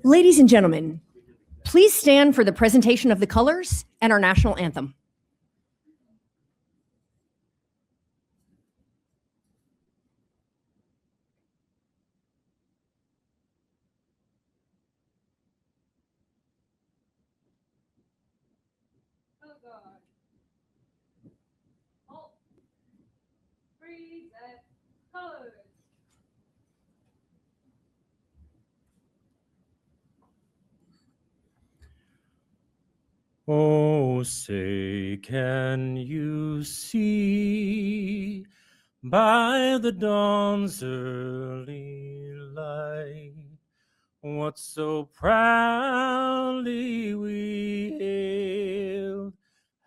Ladies and gentlemen, please stand for the presentation of the colors and our national anthem. Oh God. Halt. Freeze at colors. Oh, say, can you see by the dawn's early light what so proudly we hailed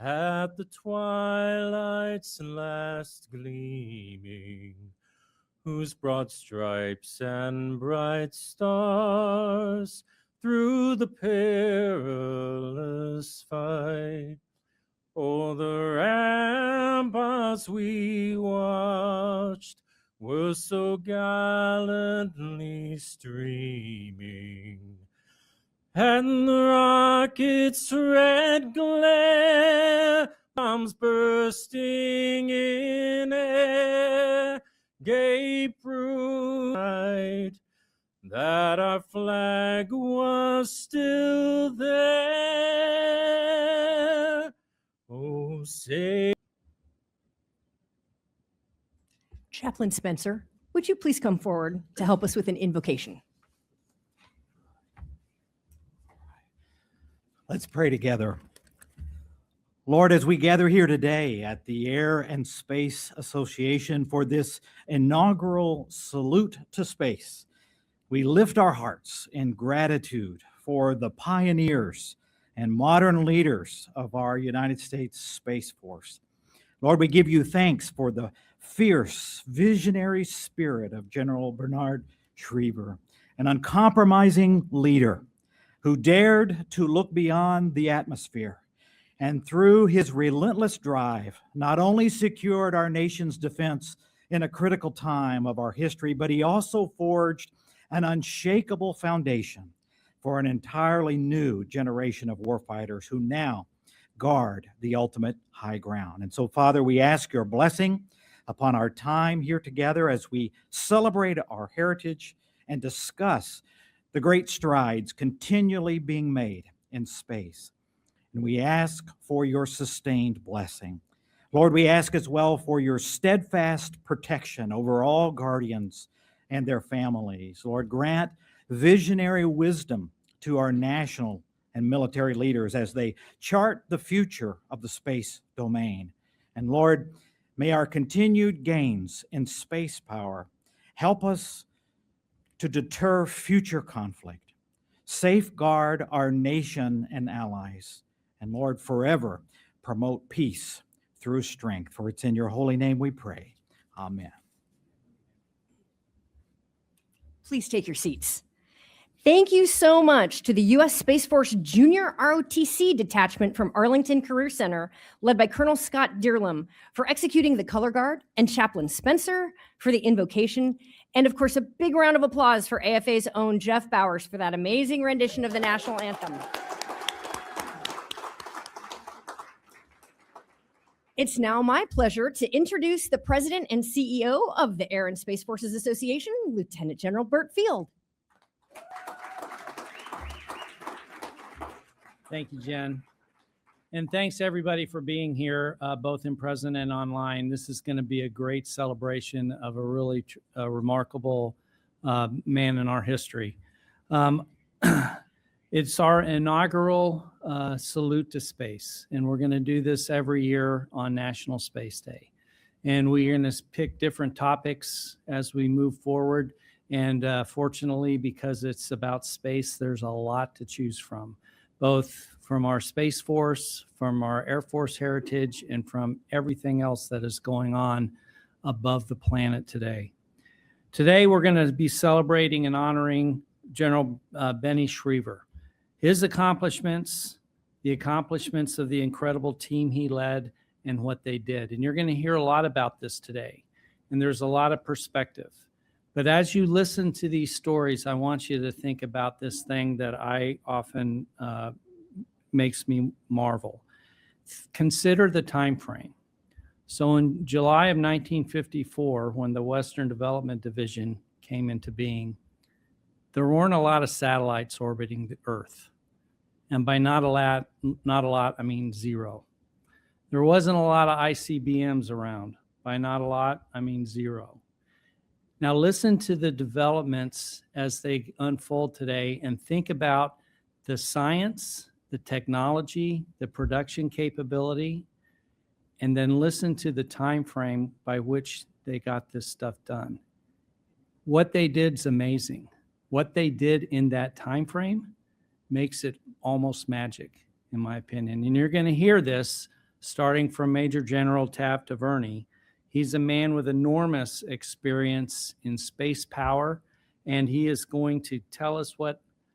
at the twilight's last gleaming, whose broad stripes and bright stars through the perilous fight o'er the ramparts we watched were so gallantly streaming, and the rocket's red glare, bombs bursting in air, gave proof that our flag was still there. Oh, say. Chaplain Spencer, would you please come forward to help us with an invocation? Let's pray together. Lord, as we gather here today at the Air and Space Association for this inaugural salute to space, we lift our hearts in gratitude for the pioneers and modern leaders of our United States Space Force. Lord, we give you thanks for the fierce, visionary spirit of General Bernard Schriever, an uncompromising leader who dared to look beyond the atmosphere, and through his relentless drive, not only secured our nation's defense in a critical time of our history, but he also forged an unshakable foundation for an entirely new generation of warfighters who now guard the ultimate high ground. And so, Father, we ask your blessing upon our time here together as we celebrate our heritage and discuss the great strides continually being made in space. And we ask for your sustained blessing. Lord, we ask as well for your steadfast protection over all guardians and their families. Lord, grant visionary wisdom to our national and military leaders as they chart the future of the space domain. And Lord, may our continued gains in space power help us to deter future conflict, safeguard our nation and allies, and Lord, forever promote peace through strength. For it's in your holy name we pray. Amen. Please take your seats. Thank you so much to the U.S. Space Force Junior ROTC Detachment from Arlington Career Center, led by Colonel Scott Dearlam, for executing the color guard, and Chaplain Spencer for the invocation, and of course, a big round of applause for AFA's own Jeff Bowers for that amazing rendition of the national anthem. It's now my pleasure to introduce the President and CEO of the Air and Space Forces Association, Lieutenant General Bert Field. Thank you, Jen. And thanks everybody for being here, both in person and online. This is going to be a great celebration of a really remarkable man in our history. It's our inaugural salute to space, and we're going to do this every year on National Space Day. And we're going to pick different topics as we move forward. And fortunately, because it's about space, there's a lot to choose from, both from our Space Force, from our Air Force heritage, and from everything else that is going on above the planet today. Today, we're going to be celebrating and honoring General Benny Schriever. His accomplishments, the accomplishments of the incredible team he led, and what they did. And you're going to hear a lot about this today. And there's a lot of perspective. But as you listen to these stories, I want you to think about this thing that I often makes me marvel. Consider the time frame. So in July of 1954, when the Western Development Division came into being, there weren't a lot of satellites orbiting the Earth. And by not a lot, I mean zero. There wasn't a lot of ICBMs around. By not a lot, I mean zero. Now listen to the developments as they unfold today and think about the science, the technology, the production capability, and then listen to the time frame by which they got this stuff done. What they did is amazing. What they did in that time frame makes it almost magic, in my opinion. And you're going to hear this starting from Major General Taft Averney. He's a man with enormous experience in space power, and he is going to tell us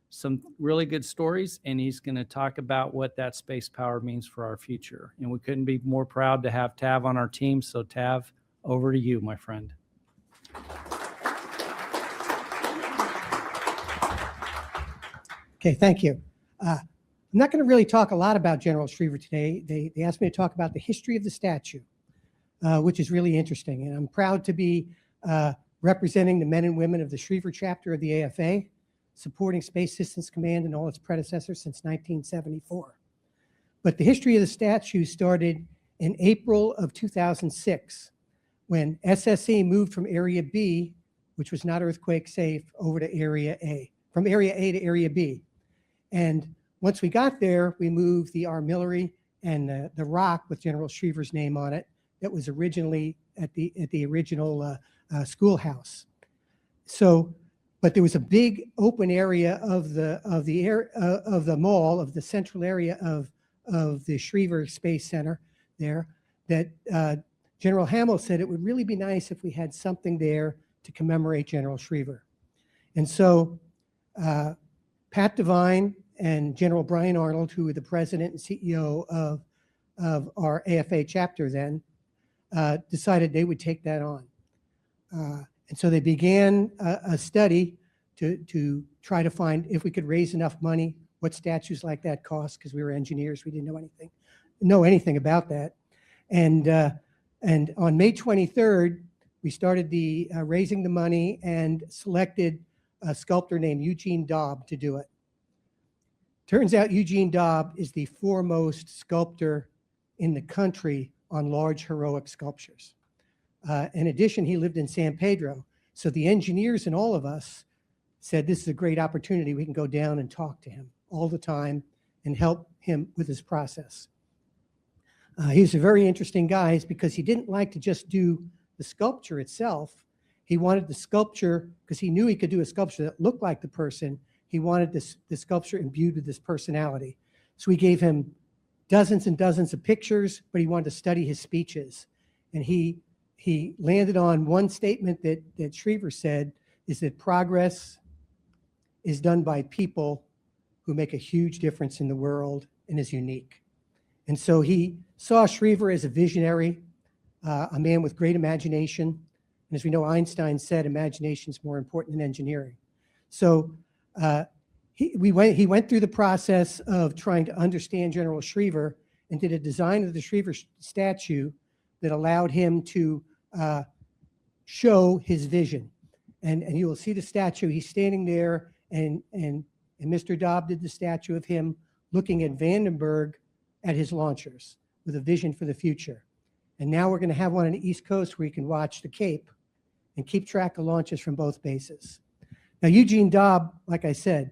some really good stories, and he's going to talk about what that space power means for our future. And we couldn't be more proud to have Tav on our team. So Tav, over to you, my friend. Okay, thank you. I'm not going to really talk a lot about General Schriever today. They asked me to talk about the history of the statue, which is really interesting. And I'm proud to be representing the men and women of the Schriever chapter of the AFA, supporting Space Systems Command and all its predecessors since 1974. But the history of the statue started in April of 2006, when SSE moved from Area B, which was not earthquake safe, over to Area A, from Area A to Area B. And once we got there, we moved the armillary and the rock with General Schriever's name on it that was originally at the original schoolhouse. So, but there was a big open area of the mall, of the central area of the Schriever Space Center there, that General Hamill said it would really be nice if we had something there to commemorate General Schriever. And so Pat Devine and General Brian Arnold, who were the president and CEO of our AFA chapter then, decided they would take that on. And so they began a study to try to find if we could raise enough money, what statues like that cost, because we were engineers, we didn't know anything about that. And on May 23rd, we started the raising the money and selected a sculptor named Eugene Daub to do it. Turns out Eugene Daub is the foremost sculptor in the country on large heroic sculptures. In addition, he lived in San Pedro. So the engineers and all of us said, this is a great opportunity. We can go down and talk to him all the time and help him with his process. He was a very interesting guy because he didn't like to just do the sculpture itself. He wanted the sculpture, because he knew he could do a sculpture that looked like the person. He wanted the sculpture imbued with this personality. So we gave him dozens and dozens of pictures, but he wanted to study his speeches. And he landed on one statement that Schriever said, is that progress is done by people who make a huge difference in the world and is unique. And so he saw Schriever as a visionary, a man with great imagination. And as we know, Einstein said, imagination is more important than engineering. So he went through the process of trying to understand General Schriever and did a design of the Schriever statue that allowed him to show his vision. And you will see the statue. He's standing there, and Mr. Daub did the statue of him looking at Vandenberg at his launchers with a vision for the future. And now we're going to have one on the East Coast where you can watch the Cape and keep track of launches from both bases. Now, Eugene Daub, like I said,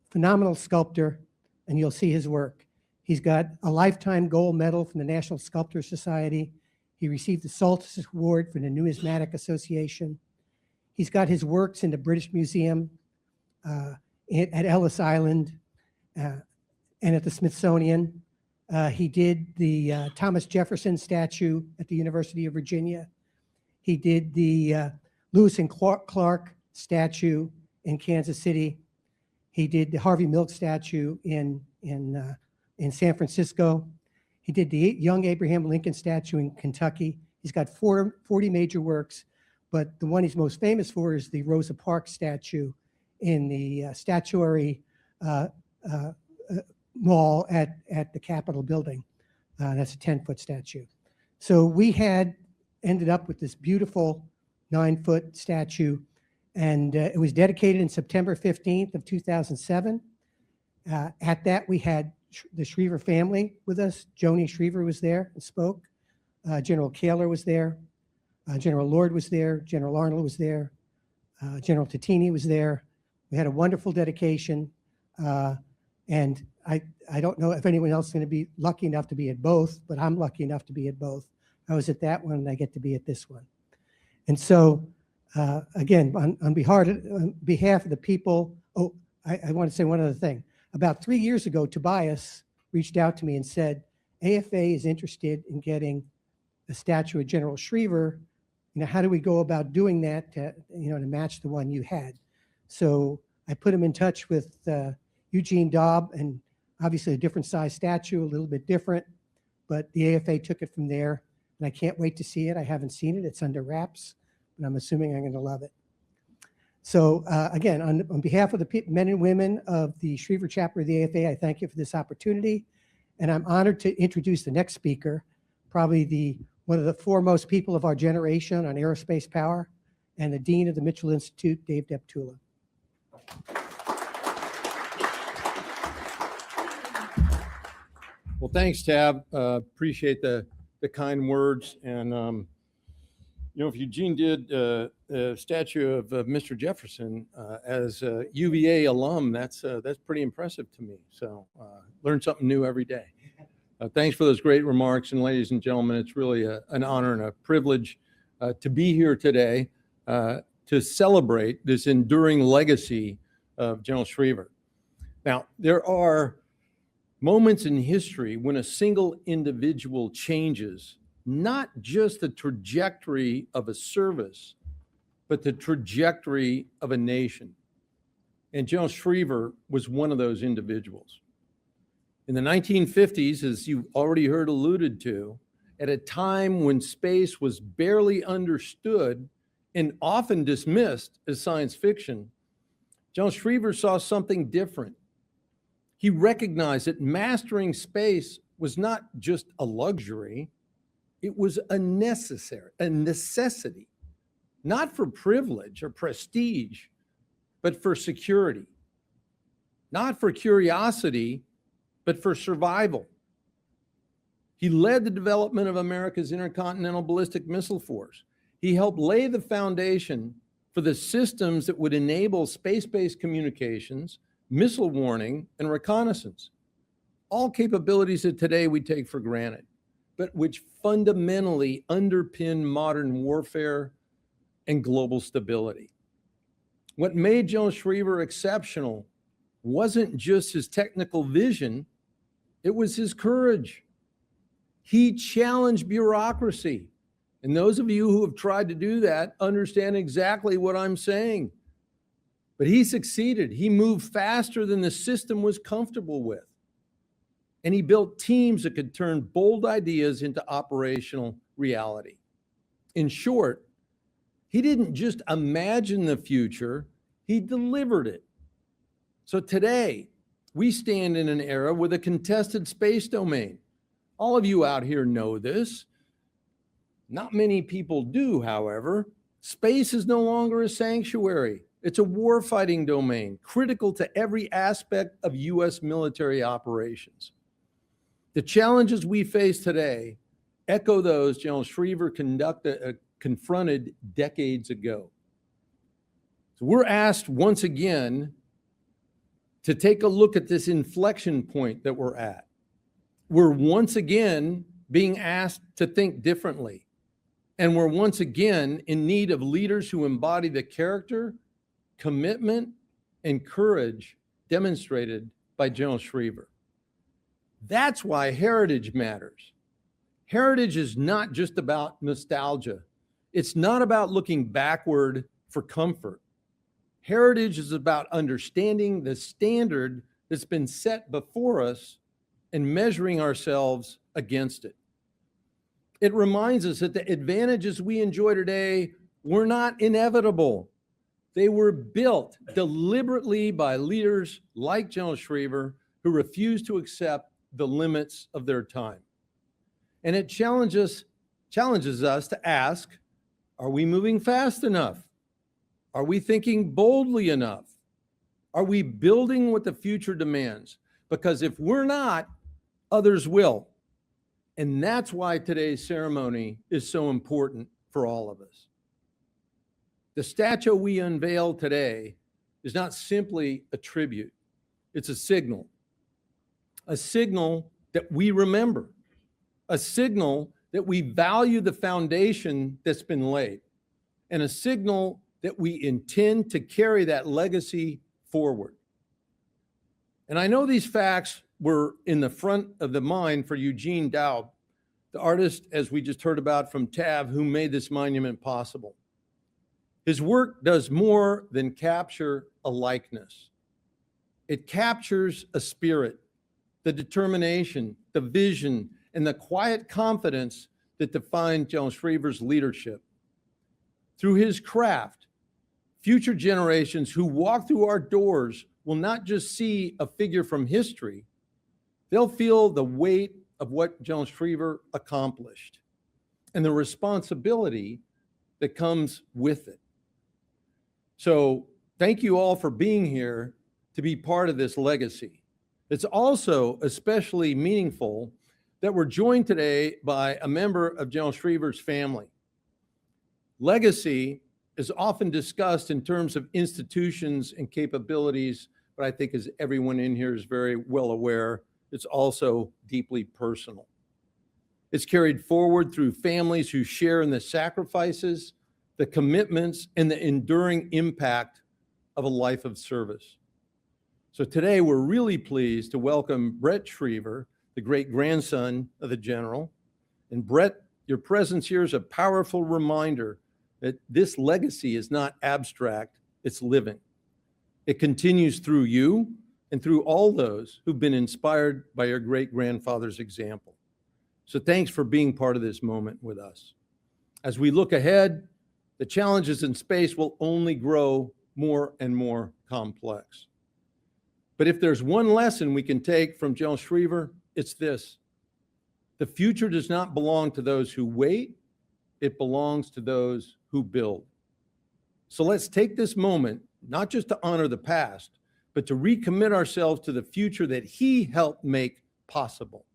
phenomenal sculptor, and you'll see his work. He's got a lifetime gold medal from the National Sculptor Society. He received the Solstice Award from the Numismatic Association. He's got his works in the British Museum, at Ellis Island, and at the Smithsonian. He did the Thomas Jefferson statue at the University of Virginia. He did the Lewis and Clark statue in Kansas City. He did the Harvey Milk statue in San Francisco. He did the young Abraham Lincoln statue in Kentucky. He's got 40 major works. but the one he's most famous for is the Rosa Parks statue in the statuary mall at the Capitol building. That's a 10-foot statue. So we had ended up with this beautiful 9-foot statue, and it was dedicated in September 15th of 2007. At that, we had the Schriever family with us. Joni Schriever was there and spoke. General Kaler was there. General Lord was there. General Arnold was there. General Tatini was there. We had a wonderful dedication. And I don't know if anyone else is going to be lucky enough to be at both, but I'm lucky enough to be at both. I was at that one, and I get to be at this one. And so, again, on behalf of the people, I want to say one other thing. About 3 years ago, Tobias reached out to me and said, AFA is interested in getting a statue of General Schriever. You know, how do we go about doing that to match the one you had? So I put him in touch with Eugene Daub, and obviously a different size statue, a little bit different, but the AFA took it from there, and I can't wait to see it. I haven't seen it. It's under wraps, and I'm assuming I'm going to love it. So again, on behalf of the men and women of the Schriever chapter of the AFA, I thank you for this opportunity, and I'm honored to introduce the next speaker, probably one of the foremost people of our generation on aerospace power, and the Dean of the Mitchell Institute, Dave Deptula. Well, thanks, Tab. Appreciate the kind words. And, if Eugene did a statue of Mr. Jefferson as a UVA alum, that's pretty impressive to me. So learn something new every day. Thanks for those great remarks. And ladies and gentlemen, it's really an honor and a privilege to be here today to celebrate this enduring legacy of General Schriever. Now, there are moments in history when a single individual changes not just the trajectory of a service, but the trajectory of a nation. And General Schriever was one of those individuals. In the 1950s, as you already heard alluded to, at a time when space was barely understood and often dismissed as science fiction, General Schriever saw something different. He recognized that mastering space was not just a luxury, it was a necessity, not for privilege or prestige, but for security, not for curiosity, but for survival. He led the development of America's intercontinental ballistic missile force. He helped lay the foundation for the systems that would enable space-based communications, missile warning, and reconnaissance, all capabilities that today we take for granted, but which fundamentally underpin modern warfare and global stability. What made General Schriever exceptional wasn't just his technical vision, it was his courage. He challenged bureaucracy. And those of you who have tried to do that understand exactly what I'm saying. But he succeeded. He moved faster than the system was comfortable with. And he built teams that could turn bold ideas into operational reality. In short, he didn't just imagine the future, he delivered it. So today, we stand in an era with a contested space domain. All of you out here know this. Not many people do, however. Space is no longer a sanctuary. It's a warfighting domain, critical to every aspect of U.S. military operations. The challenges we face today echo those General Schriever confronted decades ago. So we're asked once again to take a look at this inflection point that we're at. We're once again being asked to think differently. And we're once again in need of leaders who embody the character, commitment, and courage demonstrated by General Schriever. That's why heritage matters. Heritage is not just about nostalgia. It's not about looking backward for comfort. Heritage is about understanding the standard that's been set before us and measuring ourselves against it. It reminds us that the advantages we enjoy today were not inevitable. They were built deliberately by leaders like General Schriever, who refused to accept the limits of their time. And it challenges us to ask, are we moving fast enough? Are we thinking boldly enough? Are we building what the future demands? Because if we're not, others will. And that's why today's ceremony is so important for all of us. The statue we unveil today is not simply a tribute. It's a signal that we remember, a signal that we value the foundation that's been laid, and a signal that we intend to carry that legacy forward. And I know these facts were in the front of the mind for Eugene Daub, the artist, as we just heard about from Tav, who made this monument possible. His work does more than capture a likeness. It captures a spirit, the determination, the vision, and the quiet confidence that defined General Schriever's leadership. Through his craft, future generations who walk through our doors will not just see a figure from history, they'll feel the weight of what General Schriever accomplished and the responsibility that comes with it. So thank you all for being here to be part of this legacy. It's also especially meaningful that we're joined today by a member of General Schriever's family. Legacy is often discussed in terms of institutions and capabilities, but I think as everyone in here is very well aware, it's also deeply personal. It's carried forward through families who share in the sacrifices, the commitments, and the enduring impact of a life of service. So today we're really pleased to welcome Brett Schriever, the great-grandson of the General. And Brett, your presence here is a powerful reminder that this legacy is not abstract, it's living. It continues through you and through all those who've been inspired by your great-grandfather's example. So thanks for being part of this moment with us. As we look ahead, the challenges in space will only grow more and more complex. But if there's one lesson we can take from General Schriever, it's this: the future does not belong to those who wait, it belongs to those who build. So let's take this moment, not just to honor the past, but to recommit ourselves to the future that he helped make possible.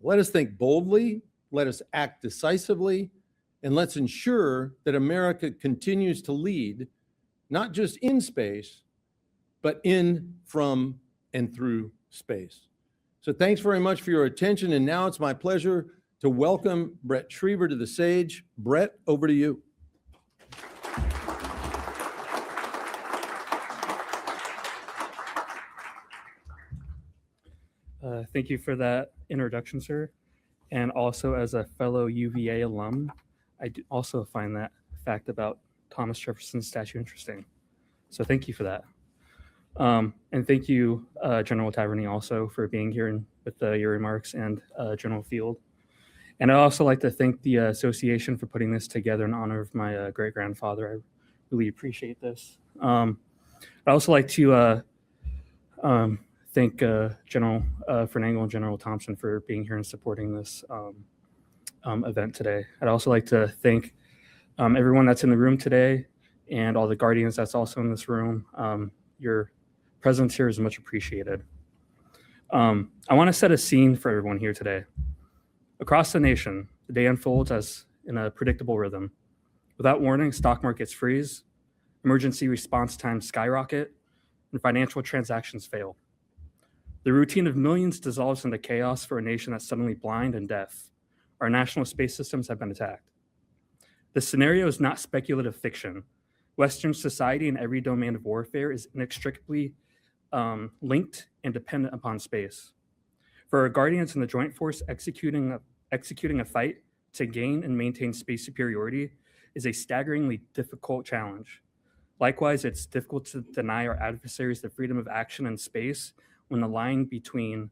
Let us think boldly, let us act decisively, and let's ensure that America continues to lead, not just in space, but in, from, and through space. So thanks very much for your attention. And now it's my pleasure to welcome Brett Schriever to the stage. Brett, over to you. Thank you for that introduction, sir. And also, as a fellow UVA alum, I do also find that fact about Thomas Jefferson's statue interesting. So thank you for that. And thank you, General Taverny, also for being here and with your remarks, and General Field. And I'd also like to thank the association for putting this together in honor of my great-grandfather. I really appreciate this. I'd also like to thank General Fernangle and General Thompson for being here and supporting this event today. I'd also like to thank everyone that's in the room today and all the Guardians that's also in this room. Your presence here is much appreciated. I want to set a scene for everyone here today. Across the nation, the day unfolds as in a predictable rhythm. Without warning, stock markets freeze, emergency response times skyrocket, and financial transactions fail. The routine of millions dissolves into chaos for a nation that's suddenly blind and deaf. Our national space systems have been attacked. The scenario is not speculative fiction. Western society in every domain of warfare is inextricably linked and dependent upon space. For our Guardians in the Joint Force, executing a fight to gain and maintain space superiority is a staggeringly difficult challenge. Likewise, it's difficult to deny our adversaries the freedom of action in space when the line between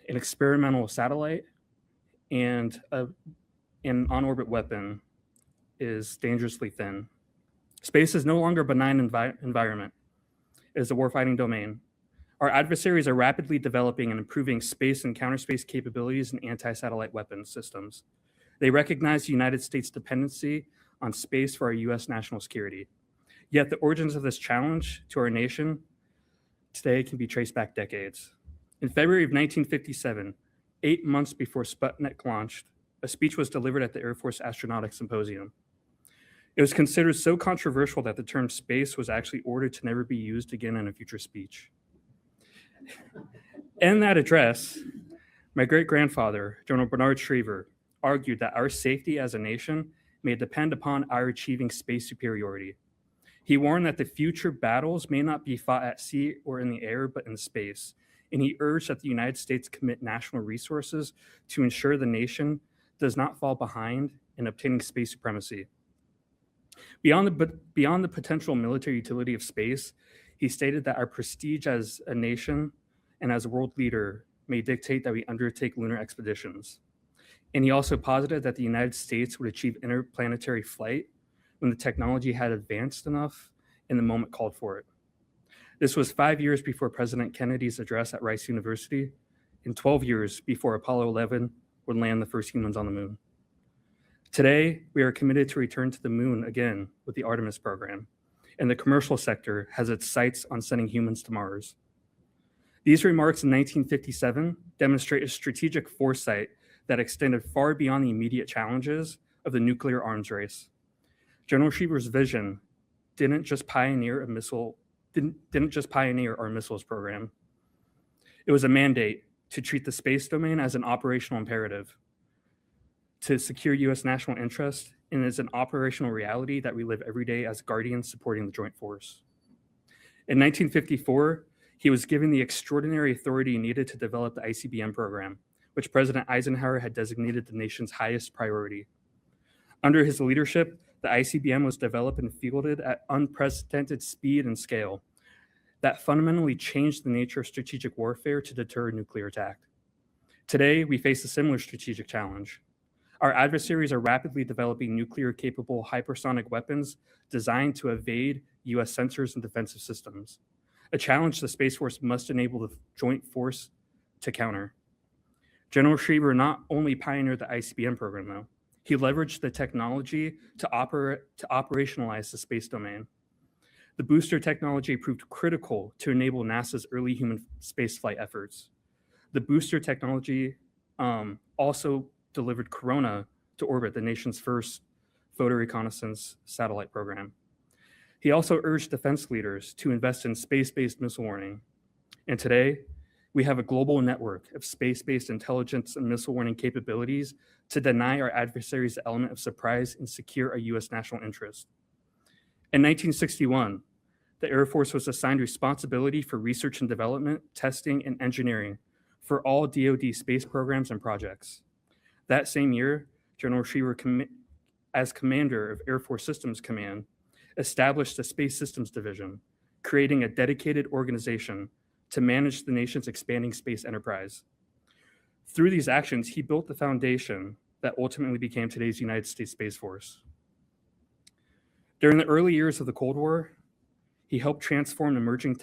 an experimental satellite and an on-orbit weapon is dangerously thin. Space is no longer a benign environment. It is a warfighting domain. Our adversaries are rapidly developing and improving space and counterspace capabilities and anti-satellite weapons systems. They recognize the United States' dependency on space for our US national security. Yet the origins of this challenge to our nation today can be traced back decades. In February of 1957, 8 months before Sputnik launched, a speech was delivered at the Air Force Astronautics Symposium. It was considered so controversial that the term space was actually ordered to never be used again in a future speech. In that address, my great-grandfather, General Bernard Schriever, argued that our safety as a nation may depend upon our achieving space superiority. He warned that the future battles may not be fought at sea or in the air, but in space. And he urged that the United States commit national resources to ensure the nation does not fall behind in obtaining space supremacy. Beyond the potential military utility of space, he stated that our prestige as a nation and as a world leader may dictate that we undertake lunar expeditions. And he also posited that the United States would achieve interplanetary flight when the technology had advanced enough and the moment called for it. This was 5 years before President Kennedy's address at Rice University and 12 years before Apollo 11 would land the first humans on the moon. Today, we are committed to return to the moon again with the Artemis program, and the commercial sector has its sights on sending humans to Mars. These remarks in 1957 demonstrate a strategic foresight that extended far beyond the immediate challenges of the nuclear arms race. General Schriever's vision didn't just pioneer our missiles program. It was a mandate to treat the space domain as an operational imperative, to secure U.S. national interest, and is an operational reality that we live every day as guardians supporting the joint force. In 1954, he was given the extraordinary authority needed to develop the ICBM program, which President Eisenhower had designated the nation's highest priority. Under his leadership, the ICBM was developed and fielded at unprecedented speed and scale that fundamentally changed the nature of strategic warfare to deter nuclear attack. Today, we face a similar strategic challenge. Our adversaries are rapidly developing nuclear-capable hypersonic weapons designed to evade U.S. sensors and defensive systems, a challenge the Space Force must enable the joint force to counter. General Schriever not only pioneered the ICBM program, though, he leveraged the technology to operationalize the space domain. The booster technology proved critical to enable NASA's early human spaceflight efforts. The booster technology also delivered Corona to orbit, the nation's first photo reconnaissance satellite program. He also urged defense leaders to invest in space-based missile warning. And today, we have a global network of space-based intelligence and missile warning capabilities to deny our adversaries the element of surprise and secure a U.S. national interest. In 1961, the Air Force was assigned responsibility for research and development, testing, and engineering for all DoD space programs and projects. That same year, General Schriever, as commander of Air Force Systems Command, established the Space Systems Division, creating a dedicated organization to manage the nation's expanding space enterprise. Through these actions, he built the foundation that ultimately became today's United States Space Force. During the early years of the Cold War, he helped transform emerging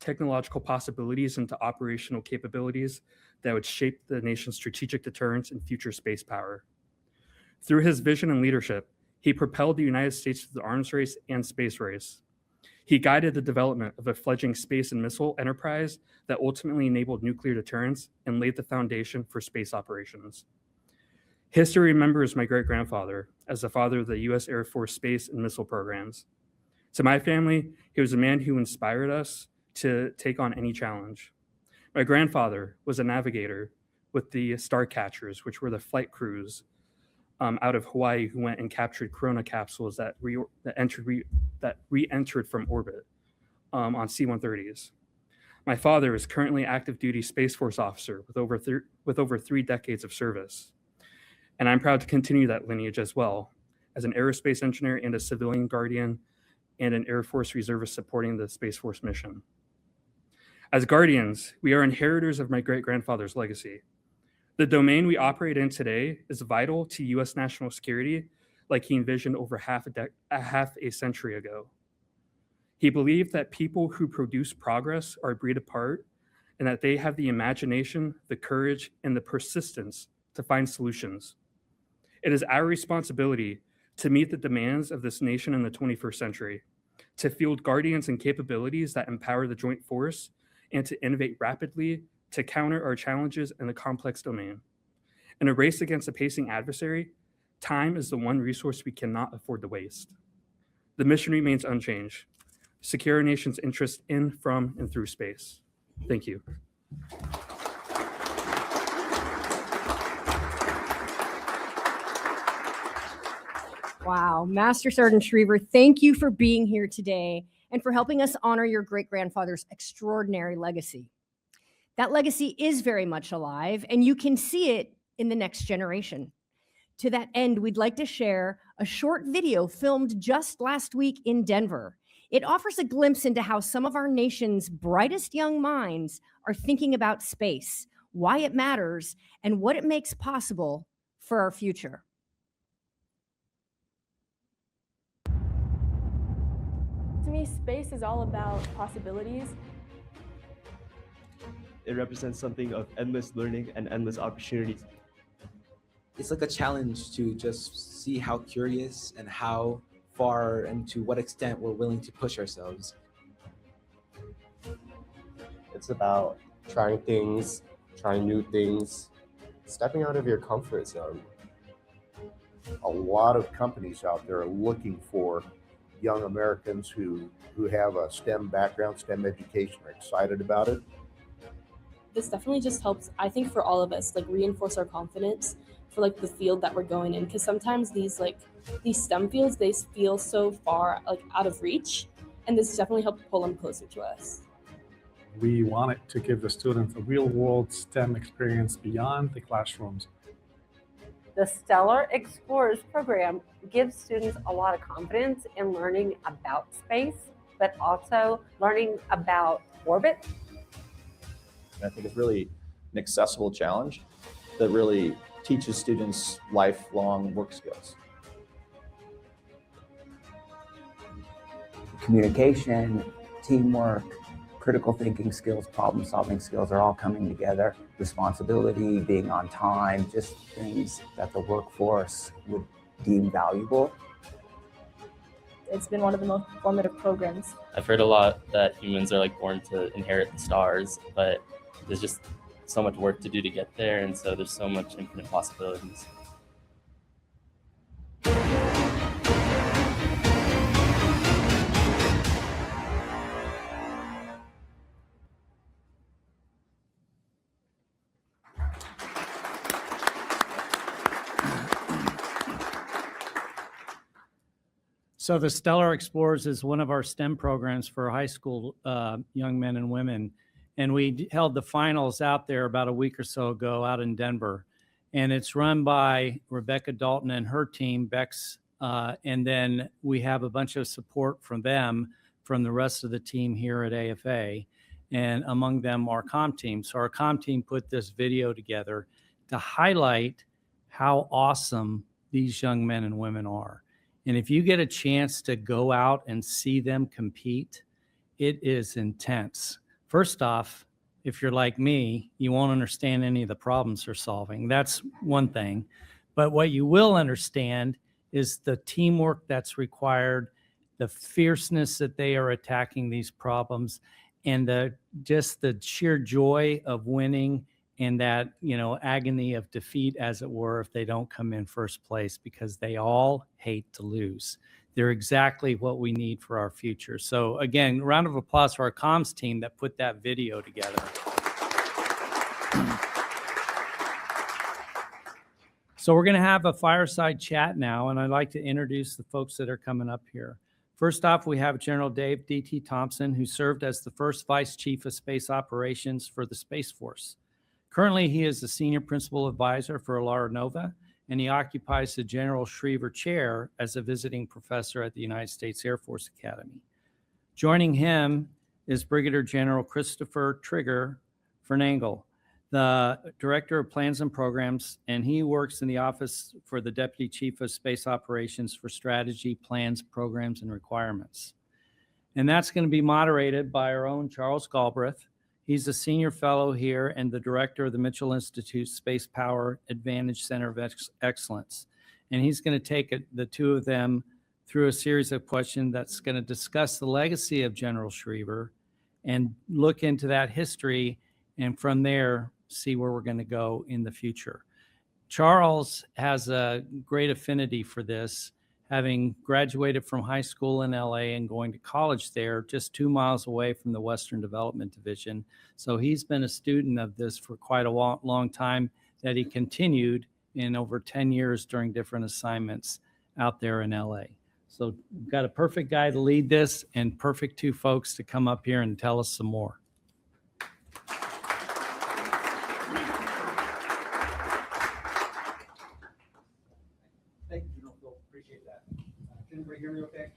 technological possibilities into operational capabilities that would shape the nation's strategic deterrence and future space power. Through his vision and leadership, he propelled the United States to the arms race and space race. He guided the development of a fledgling space and missile enterprise that ultimately enabled nuclear deterrence and laid the foundation for space operations. History remembers my great-grandfather as the father of the U.S. Air Force space and missile programs. To my family, he was a man who inspired us to take on any challenge. My grandfather was a navigator with the Starcatchers, which were the flight crews out of Hawaii who went and captured Corona capsules that re-entered from orbit on C-130s. My father is currently active duty Space Force officer with over 3 decades of service. And I'm proud to continue that lineage as well as an aerospace engineer and a civilian guardian and an Air Force reservist supporting the Space Force mission. As guardians, we are inheritors of my great-grandfather's legacy. The domain we operate in today is vital to U.S. national security, like he envisioned over half a century ago. He believed that people who produce progress are breed apart and that they have the imagination, the courage, and the persistence to find solutions. It is our responsibility to meet the demands of this nation in the 21st century, to field guardians and capabilities that empower the joint force, and to innovate rapidly to counter our challenges in the complex domain. In a race against a pacing adversary, time is the one resource we cannot afford to waste. The mission remains unchanged: secure our nation's interest in, from, and through space. Thank you. Wow, Master Sergeant Schriever, thank you for being here today and for helping us honor your great-grandfather's extraordinary legacy. That legacy is very much alive, and you can see it in the next generation. To that end, we'd like to share a short video filmed just last week in Denver. It offers a glimpse into how some of our nation's brightest young minds are thinking about space, why it matters, and what it makes possible for our future. To me, space is all about possibilities. It represents something of endless learning and endless opportunities. It's like a challenge to just see how curious and how far and to what extent we're willing to push ourselves. It's about trying things, trying new things, stepping out of your comfort zone. A lot of companies out there are looking for young Americans who have a STEM background, STEM education, are excited about it. This definitely just helps, I think, for all of us, like reinforce our confidence for like the field that we're going in. Because sometimes these STEM fields, they feel so far like out of reach, and this definitely helps pull them closer to us. We wanted to give the students a real-world STEM experience beyond the classrooms. The Stellar Explorers program gives students a lot of confidence in learning about space, but also learning about orbit. I think it's really an accessible challenge that really teaches students lifelong work skills. Communication, teamwork, critical thinking skills, problem solving skills are all coming together. Responsibility, being on time, just things that the workforce would deem valuable. It's been one of the most formative programs. I've heard a lot that humans are like born to inherit the stars, but there's just so much work to do to get there, and so there's so much infinite possibilities. So the Stellar Explorers is one of our STEM programs for high school young men and women. And we held the finals out there about a week or so ago out in Denver. And it's run by Rebecca Dalton and her team, Bex. And then we have a bunch of support from them, from the rest of the team here at AFA. And among them, our comm team. So our comm team put this video together to highlight how awesome these young men and women are. And if you get a chance to go out and see them compete, it is intense. First off, if you're like me, you won't understand any of the problems they're solving. That's one thing. But what you will understand is the teamwork that's required, the fierceness that they are attacking these problems, and just the sheer joy of winning, and that, agony of defeat, as it were, if they don't come in first place, because they all hate to lose. They're exactly what we need for our future. So again, round of applause for our comms team that put that video together. So we're going to have a fireside chat now, and I'd like to introduce the folks that are coming up here. First off, we have General Dave D.T. Thompson, who served as the first Vice Chief of Space Operations for the Space Force. Currently, he is the Senior Principal Advisor for Alara Nova, and he occupies the General Schriever Chair as a visiting professor at the United States Air Force Academy. Joining him is Brigadier General Christopher Trigger Fernangle, the Director of Plans and Programs, and he works in the Office for the Deputy Chief of Space Operations for Strategy, Plans, Programs, and Requirements. And that's going to be moderated by our own Charles Galbraith. He's a senior fellow here and the director of the Mitchell Institute Space Power Advantage Center of Excellence. And he's going to take the two of them through a series of questions that's going to discuss the legacy of General Schriever and look into that history, and from there, see where we're going to go in the future. Charles has a great affinity for this, having graduated from high school in LA and going to college there, just 2 miles away from the Western Development Division. So he's been a student of this for quite a long time, that he continued in over 10 years during different assignments out there in LA. So we've got a perfect guy to lead this and perfect two folks to come up here and tell us some more. Thank you, General Phil. Appreciate that. Can everybody hear me okay?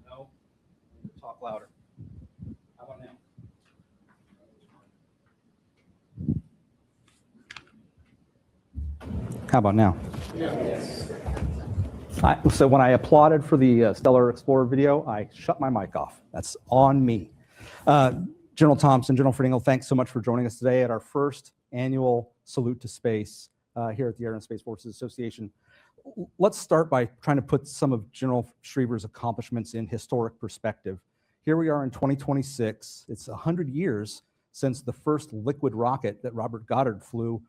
No? Talk louder. How about now? How about now? Yes. So when I applauded for the Stellar Explorer video, I shut my mic off. That's on me. General Thompson, General Ferdinand, thanks so much for joining us today at our first annual Salute to Space here at the Air and Space Forces Association. Let's start by trying to put some of General Schriever's accomplishments in historic perspective. Here we are in 2026. It's 100 years since the first liquid rocket that Robert Goddard flew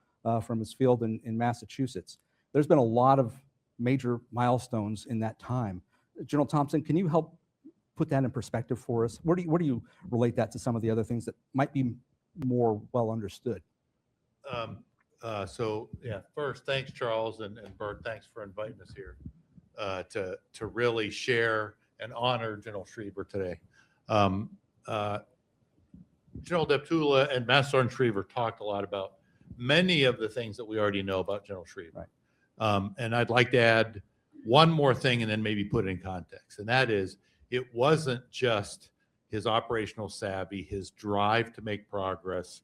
from his field in Massachusetts. There's been a lot of major milestones in that time. General Thompson, can you help put that in perspective for us? Where do you relate that to some of the other things that might be more well understood? So yeah, first, thanks, Charles, and Bert, thanks for inviting us here to really share and honor General Schriever today. General Deptula and Master Sergeant Schriever talked a lot about many of the things that we already know about General Schriever. Right. And I'd like to add one more thing and then maybe put it in context. And that is, it wasn't just his operational savvy, his drive to make progress,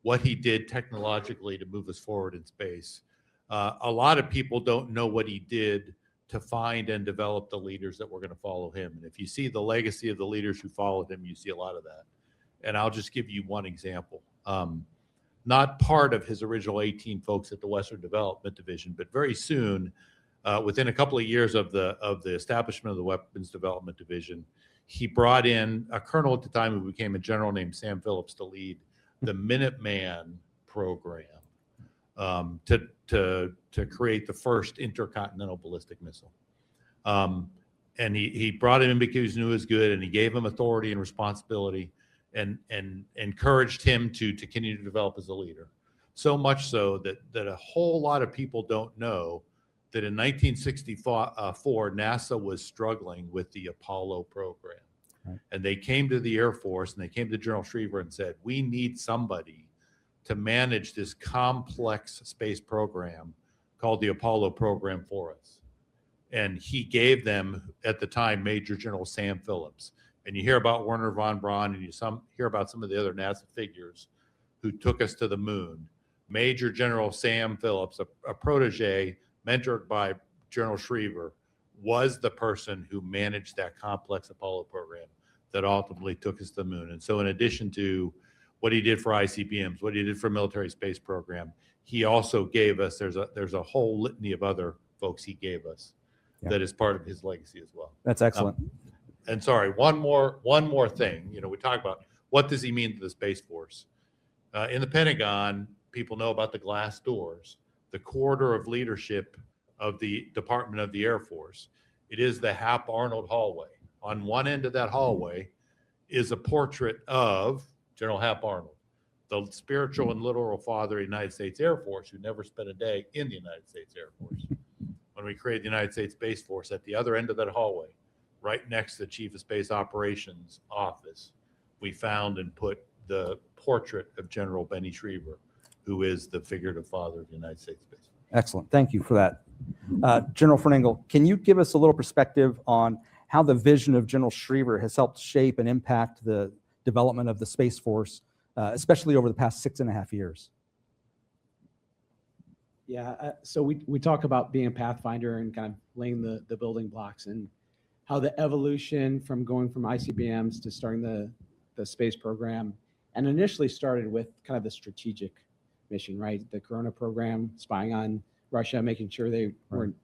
what he did technologically to move us forward in space. A lot of people don't know what he did to find and develop the leaders that were going to follow him. And if you see the legacy of the leaders who followed him, you see a lot of that. And I'll just give you one example. Not part of his original 18 folks at the Western Development Division, but very soon, within a couple of years of the establishment of the Weapons Development Division, he brought in a colonel at the time who became a general named Sam Phillips to lead the Minuteman program to create the first intercontinental ballistic missile. And he brought him in because he knew it was good, and he gave him authority and responsibility, and encouraged him to continue to develop as a leader. So much so that a whole lot of people don't know that in 1964, NASA was struggling with the Apollo program. Right. And they came to the Air Force and they came to General Schriever and said, we need somebody to manage this complex space program called the Apollo program for us. And he gave them, at the time, Major General Sam Phillips. And you hear about Werner von Braun, and you hear about some of the other NASA figures who took us to the moon. Major General Sam Phillips, a protege mentored by General Schriever, was the person who managed that complex Apollo program that ultimately took us to the moon. And so in addition to what he did for ICBMs, what he did for military space program, he also gave us, there's a whole litany of other folks he gave us that is part of his legacy as well. That's excellent. And sorry, one more thing. You know, we talk about what does he mean to the Space Force? In the Pentagon, people know about the glass doors, the corridor of leadership of the Department of the Air Force. It is the Hap-Arnold hallway. On one end of that hallway is a portrait of General Hap-Arnold, the spiritual and literal father of the United States Air Force, who never spent a day in the United States Air Force. When we created the United States Space Force, at the other end of that hallway, right next to the Chief of Space Operations office, we found and put the portrait of General Benny Schriever, who is the figurative father of the United States Space Force. Excellent. Thank you for that. General Fernangle, can you give us a little perspective on how the vision of General Schriever has helped shape and impact the development of the Space Force especially over the past 6.5 years? Yeah, so we talk about being a pathfinder and kind of laying the building blocks, and how the evolution from going from ICBMs to starting the space program, and initially started with kind of the strategic mission, right? The Corona program, spying on Russia, making sure they weren't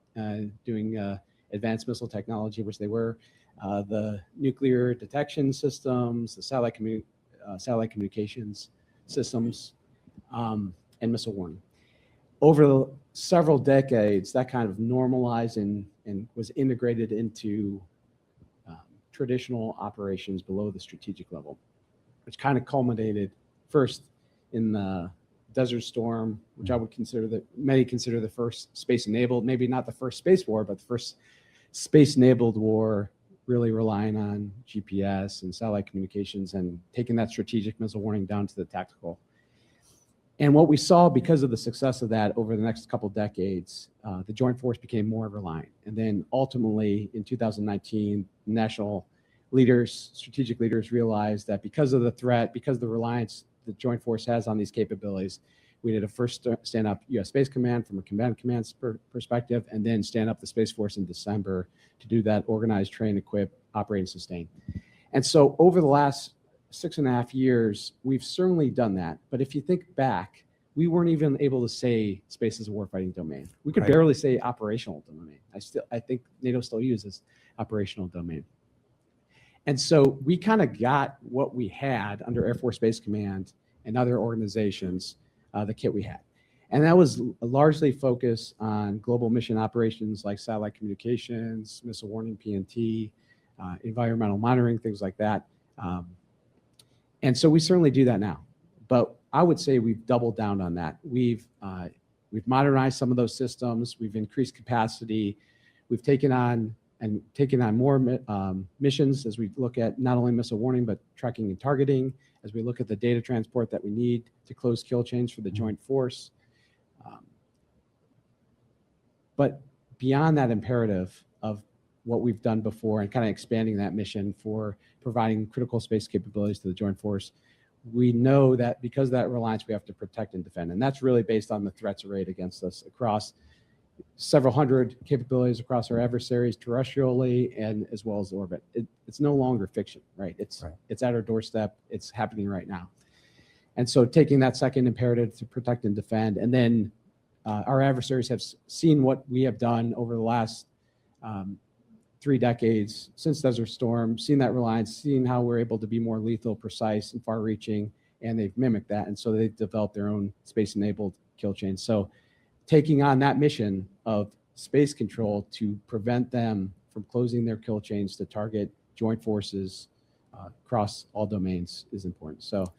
doing advanced missile technology, which they were, the nuclear detection systems, the satellite communications systems, and missile warning. Over several decades, that kind of normalized and was integrated into traditional operations below the strategic level, which kind of culminated first in the Desert Storm, which I would consider many consider the first space-enabled, maybe not the first space war, but the first space-enabled war, really relying on GPS and satellite communications and taking that strategic missile warning down to the tactical. And what we saw because of the success of that over the next couple decades, the Joint Force became more reliant. And then ultimately in 2019, national leaders, strategic leaders realized that because of the threat, because of the reliance the Joint Force has on these capabilities, we need to first stand up U.S. Space Command from a command perspective, and then stand up the Space Force in December to do that organize, train, equip, operate, and sustain. And so over the last 6.5 years, we've certainly done that. But if you think back, we weren't even able to say space is a warfighting domain. We could barely say operational domain. I think NATO still uses operational domain. And so we kind of got what we had under Air Force Space Command and other organizations, the kit we had. And that was largely focused on global mission operations like satellite communications, missile warning, PNT, environmental monitoring, things like that. And so we certainly do that now. But I would say we've doubled down on that. We've modernized some of those systems. We've increased capacity. We've taken on more missions as we look at not only missile warning, but tracking and targeting, as we look at the data transport that we need to close kill chains for the Joint Force. But beyond that imperative of what we've done before and kind of expanding that mission for providing critical space capabilities to the Joint Force, we know that because of that reliance, we have to protect and defend. And that's really based on the threats arrayed against us across several hundred capabilities across our adversaries terrestrially and as well as orbit. It's no longer fiction, right? It's at our doorstep. It's happening right now. And so taking that second imperative to protect and defend, and then our adversaries have seen what we have done over the last 3 decades since Desert Storm, seen that reliance, seen how we're able to be more lethal, precise, and far-reaching, and they've mimicked that. And so they've developed their own space-enabled kill chains. So taking on that mission of space control to prevent them from closing their kill chains to target Joint Forces across all domains is important. So,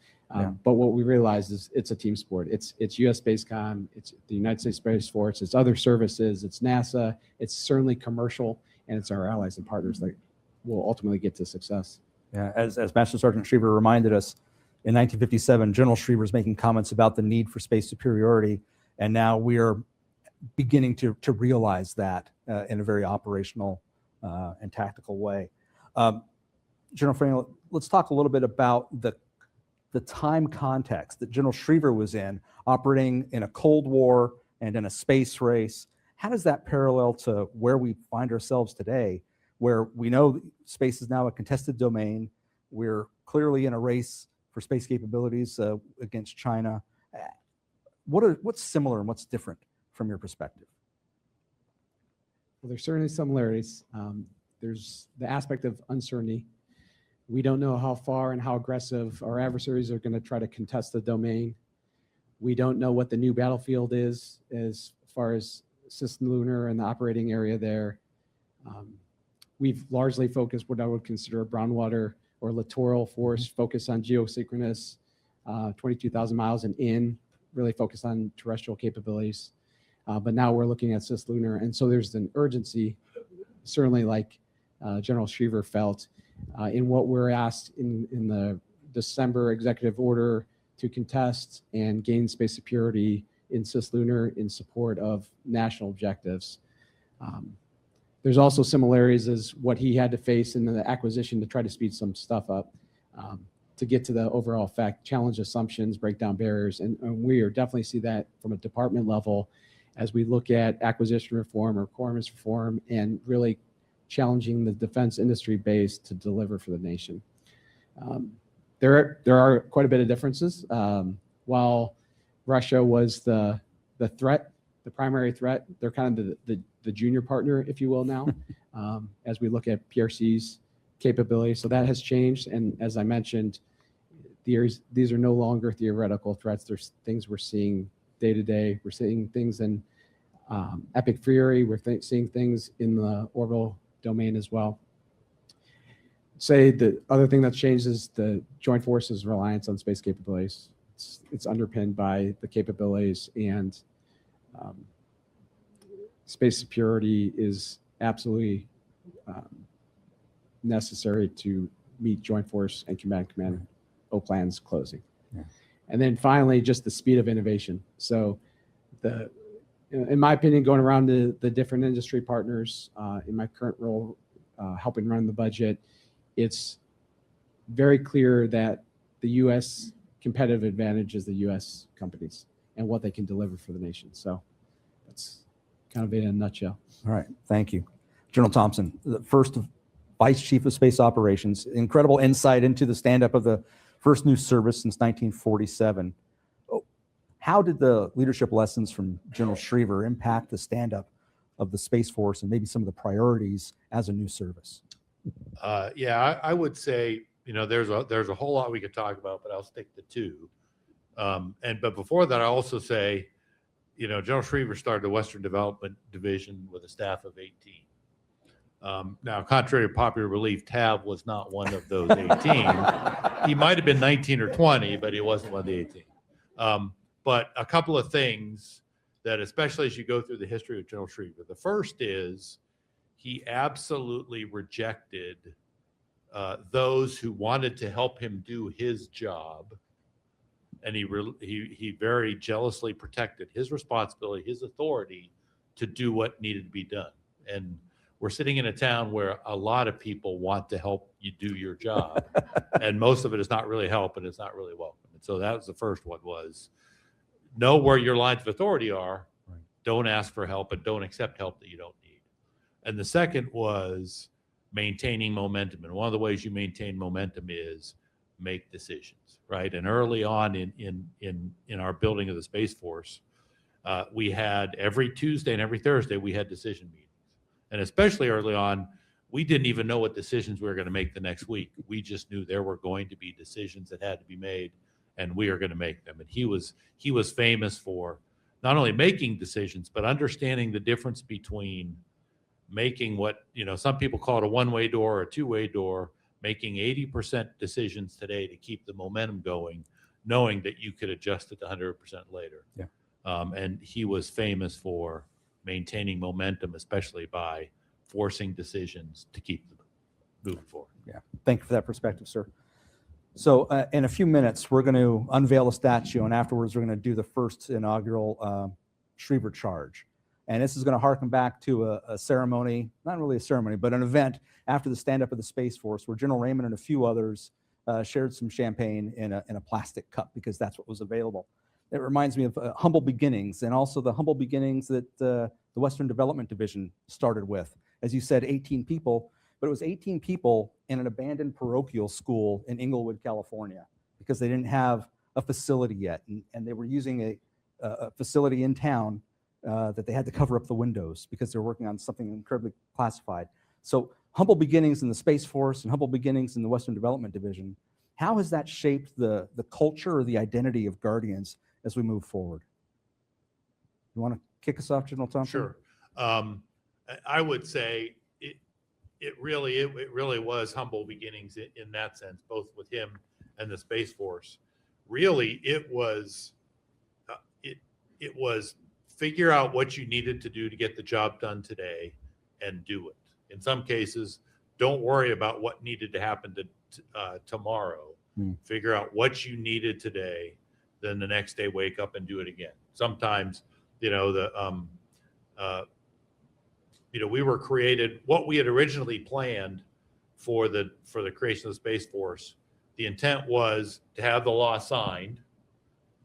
but what we realize is it's a team sport. It's U.S. Spacecom, it's the United States Space Force, it's other services, it's NASA, it's certainly commercial, and it's our allies and partners that will ultimately get to success. Yeah, as Master Sergeant Schriever reminded us, in 1957, General Schriever was making comments about the need for space superiority, and now we are beginning to realize that in a very operational and tactical way. General Frenkel, let's talk a little bit about the time context that General Schriever was in, operating in a Cold War and in a space race. How does that parallel to where we find ourselves today, where we know space is now a contested domain? We're clearly in a race for space capabilities against China. What's similar and what's different from your perspective? Well, there's certainly similarities. There's the aspect of uncertainty. We don't know how far and how aggressive our adversaries are going to try to contest the domain. We don't know what the new battlefield is as far as cislunar and the operating area there. We've largely focused what I would consider a brown water or littoral force, focused on geosynchronous, 22,000 miles and in, really focused on terrestrial capabilities. But now we're looking at cislunar. And so there's an urgency, certainly like General Schriever felt, in what we're asked in the December executive order to contest and gain space superiority in cislunar in support of national objectives. There's also similarities as what he had to face in the acquisition to try to speed some stuff up. to get to the overall effect, challenge assumptions, break down barriers. And we are definitely see that from a department level as we look at acquisition reform or requirements reform and really challenging the defense industry base to deliver for the nation. There are quite a bit of differences. While Russia was the threat, the primary threat, they're kind of the junior partner, if you will, now, as we look at PRC's capability. So that has changed. And as I mentioned, these are no longer theoretical threats. There's things we're seeing day to day. We're seeing things in epic fury. We're seeing things in the orbital domain as well. Say the other thing that's changed is the joint forces reliance on space capabilities. It's underpinned by the capabilities, and space security is absolutely necessary to meet joint force and command O-plans closing. Yeah. And then finally, just the speed of innovation. So in my opinion, going around the different industry partners in my current role, helping run the budget, it's very clear that the U.S. competitive advantage is the U.S. companies and what they can deliver for the nation. So that's kind of it in a nutshell. All right, thank you. General Thompson, the first Vice Chief of Space Operations, incredible insight into the stand-up of the first new service since 1947. How did the leadership lessons from General Schriever impact the stand-up of the Space Force and maybe some of the priorities as a new service? Yeah, I would say, there's a whole lot we could talk about, but I'll stick to two. But before that, I also say, General Schriever started the Western Development Division with a staff of 18. Now, contrary to popular belief, Tav was not one of those 18. He might have been 19 or 20, but he wasn't one of the 18. But a couple of things that, especially as you go through the history of General Schriever, the first is he absolutely rejected those who wanted to help him do his job, and he very jealously protected his responsibility, his authority to do what needed to be done. And we're sitting in a town where a lot of people want to help you do your job, and most of it is not really help, and it's not really welcome. And so that was the first one: was know where your lines of authority are. Right. Don't ask for help, and don't accept help that you don't need. And the second was maintaining momentum. And one of the ways you maintain momentum is make decisions, right? And early on in our building of the Space Force, we had every Tuesday and every Thursday, we had decision meetings. And especially early on, we didn't even know what decisions we were going to make the next week. We just knew there were going to be decisions that had to be made, and we are going to make them. And he was famous for not only making decisions, but understanding the difference between making what, some people call it a one-way door or a two-way door, making 80% decisions today to keep the momentum going, knowing that you could adjust it to 100% later. Yeah. And he was famous for maintaining momentum, especially by forcing decisions to keep them moving forward. Yeah, thank you for that perspective, sir. So in a few minutes, we're going to unveil a statue, and afterwards we're going to do the first inaugural Schriever Charge. And this is going to harken back to a ceremony, not really a ceremony, but an event after the stand-up of the Space Force, where General Raymond and a few others shared some champagne in a plastic cup, because that's what was available. It reminds me of humble beginnings, and also the humble beginnings that the Western Development Division started with. As you said, 18 people, but it was 18 people in an abandoned parochial school in Inglewood, California, because they didn't have a facility yet, and they were using a facility in town that they had to cover up the windows because they were working on something incredibly classified. So humble beginnings in the Space Force and humble beginnings in the Western Development Division. How has that shaped the culture or the identity of Guardians as we move forward? You want to kick us off, General Thompson? Sure. I would say it really was humble beginnings in that sense, both with him and the Space Force. Really, it was figure out what you needed to do to get the job done today and do it. In some cases, don't worry about what needed to happen tomorrow. Figure out what you needed today, then the next day wake up and do it again. Sometimes, we were created, what we had originally planned for the creation of the Space Force the intent was to have the law signed,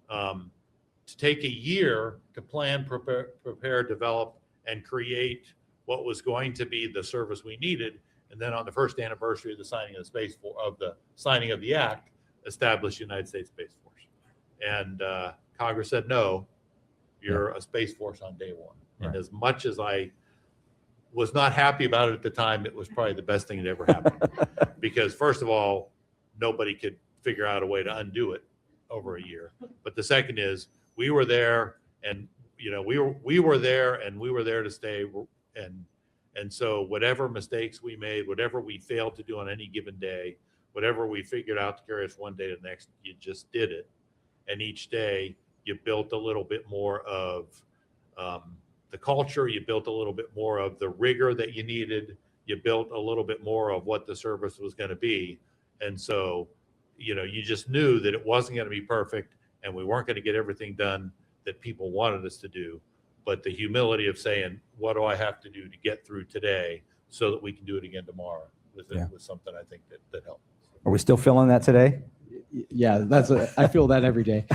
to take a year to plan, prepare, develop, and create what was going to be the service we needed. And then on the first anniversary of the signing of the signing of the act, establish United States Space Force. And Congress said, no, you're a Space Force on day one. And as much as I was not happy about it at the time, it was probably the best thing that ever happened. Because first of all, nobody could figure out a way to undo it over a year. But the second is, we were there, and we were there, and we were there to stay. And so whatever mistakes we made, whatever we failed to do on any given day, whatever we figured out to carry us one day to the next, you just did it. And each day you built a little bit more of the culture, you built a little bit more of the rigor that you needed, you built a little bit more of what the service was going to be. And so, you just knew that it wasn't going to be perfect, and we weren't going to get everything done that people wanted us to do. But the humility of saying, what do I have to do to get through today so that we can do it again tomorrow was something I think that helped. Are we still feeling that today? Yeah, I feel that every day.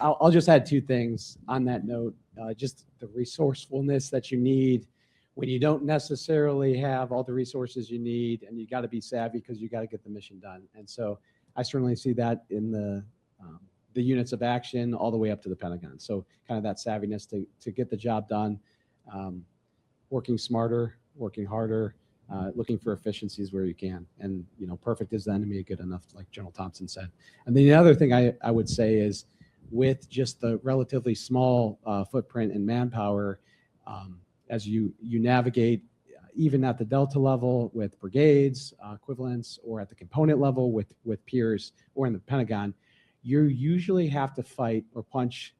I'll just add two things on that note. Just the resourcefulness that you need when you don't necessarily have all the resources you need, and you got to be savvy because you got to get the mission done. And so I certainly see that in the units of action all the way up to the Pentagon. So kind of that savviness to get the job done, working smarter, working harder, looking for efficiencies where you can. And, perfect is the enemy of good enough, like General Thompson said. And then the other thing I would say is, with just the relatively small footprint and manpower, as you navigate, even at the Delta level with brigades, equivalents, or at the component level with peers, or in the Pentagon, you usually have to punch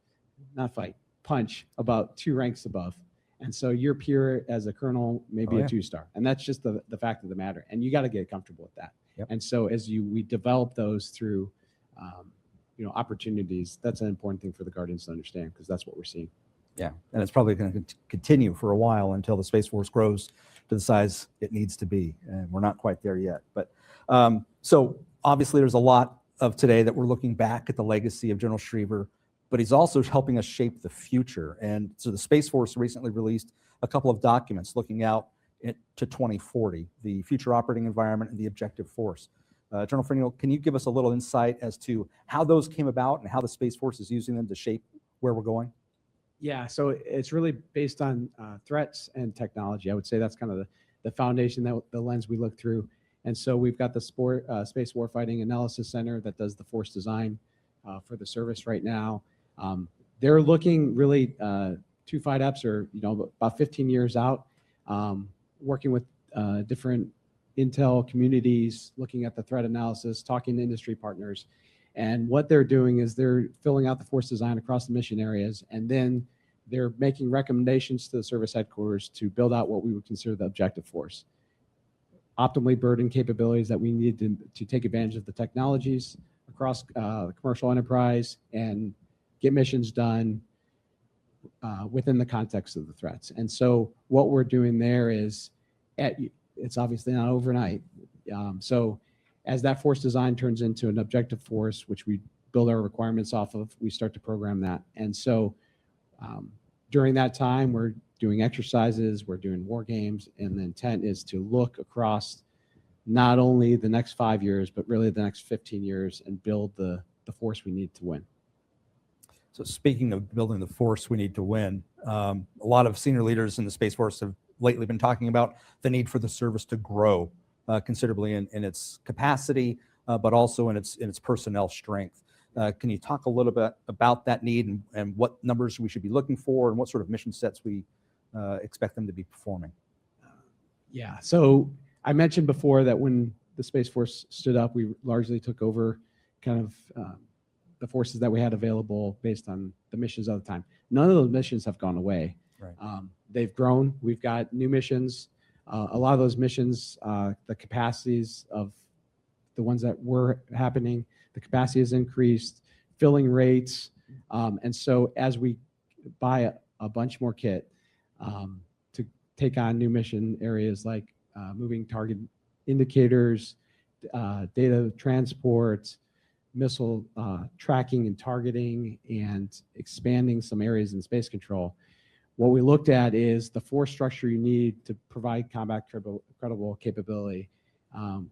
about 2 ranks above. And so your peer as a colonel may be a 2-star. And that's just the fact of the matter. And you got to get comfortable with that. Yep. And so as we develop those through opportunities, that's an important thing for the Guardians to understand, because that's what we're seeing. Yeah, and it's probably going to continue for a while until the Space Force grows to the size it needs to be. And we're not quite there yet. But so obviously there's a lot of today that we're looking back at the legacy of General Schriever, but he's also helping us shape the future. And so the Space Force recently released a couple of documents looking out to 2040, the future operating environment and the objective force. General Frinell, can you give us a little insight as to how those came about and how the Space Force is using them to shape where we're going? Yeah, so it's really based on threats and technology. I would say that's kind of the foundation, the lens we look through. And so we've got the Space Warfighting Analysis Center that does the force design for the service right now. They're looking really 2 FIDEPs, or about 15 years out, working with different intel communities, looking at the threat analysis, talking to industry partners. And what they're doing is they're filling out the force design across the mission areas, and then they're making recommendations to the service headquarters to build out what we would consider the objective force. Optimally burdened capabilities that we need to take advantage of the technologies across the commercial enterprise and get missions done within the context of the threats. And so what we're doing there is, it's obviously not overnight. So as that force design turns into an objective force, which we build our requirements off of, we start to program that. And so during that time, we're doing exercises, we're doing war games, and the intent is to look across not only the next 5 years, but really the next 15 years and build the force we need to win. So speaking of building the force we need to win, a lot of senior leaders in the Space Force have lately been talking about the need for the service to grow considerably in its capacity, but also in its personnel strength. Can you talk a little bit about that need and what numbers we should be looking for and what sort of mission sets we expect them to be performing? Yeah, so I mentioned before that when the Space Force stood up, we largely took over kind of the forces that we had available based on the missions of the time. None of those missions have gone away. Right. They've grown. We've got new missions. A lot of those missions, the capacities of the ones that were happening, the capacity has increased, filling rates. And so as we buy a bunch more kit to take on new mission areas like moving target indicators, data transport, missile tracking and targeting, and expanding some areas in space control. What we looked at is the force structure you need to provide combat credible capability.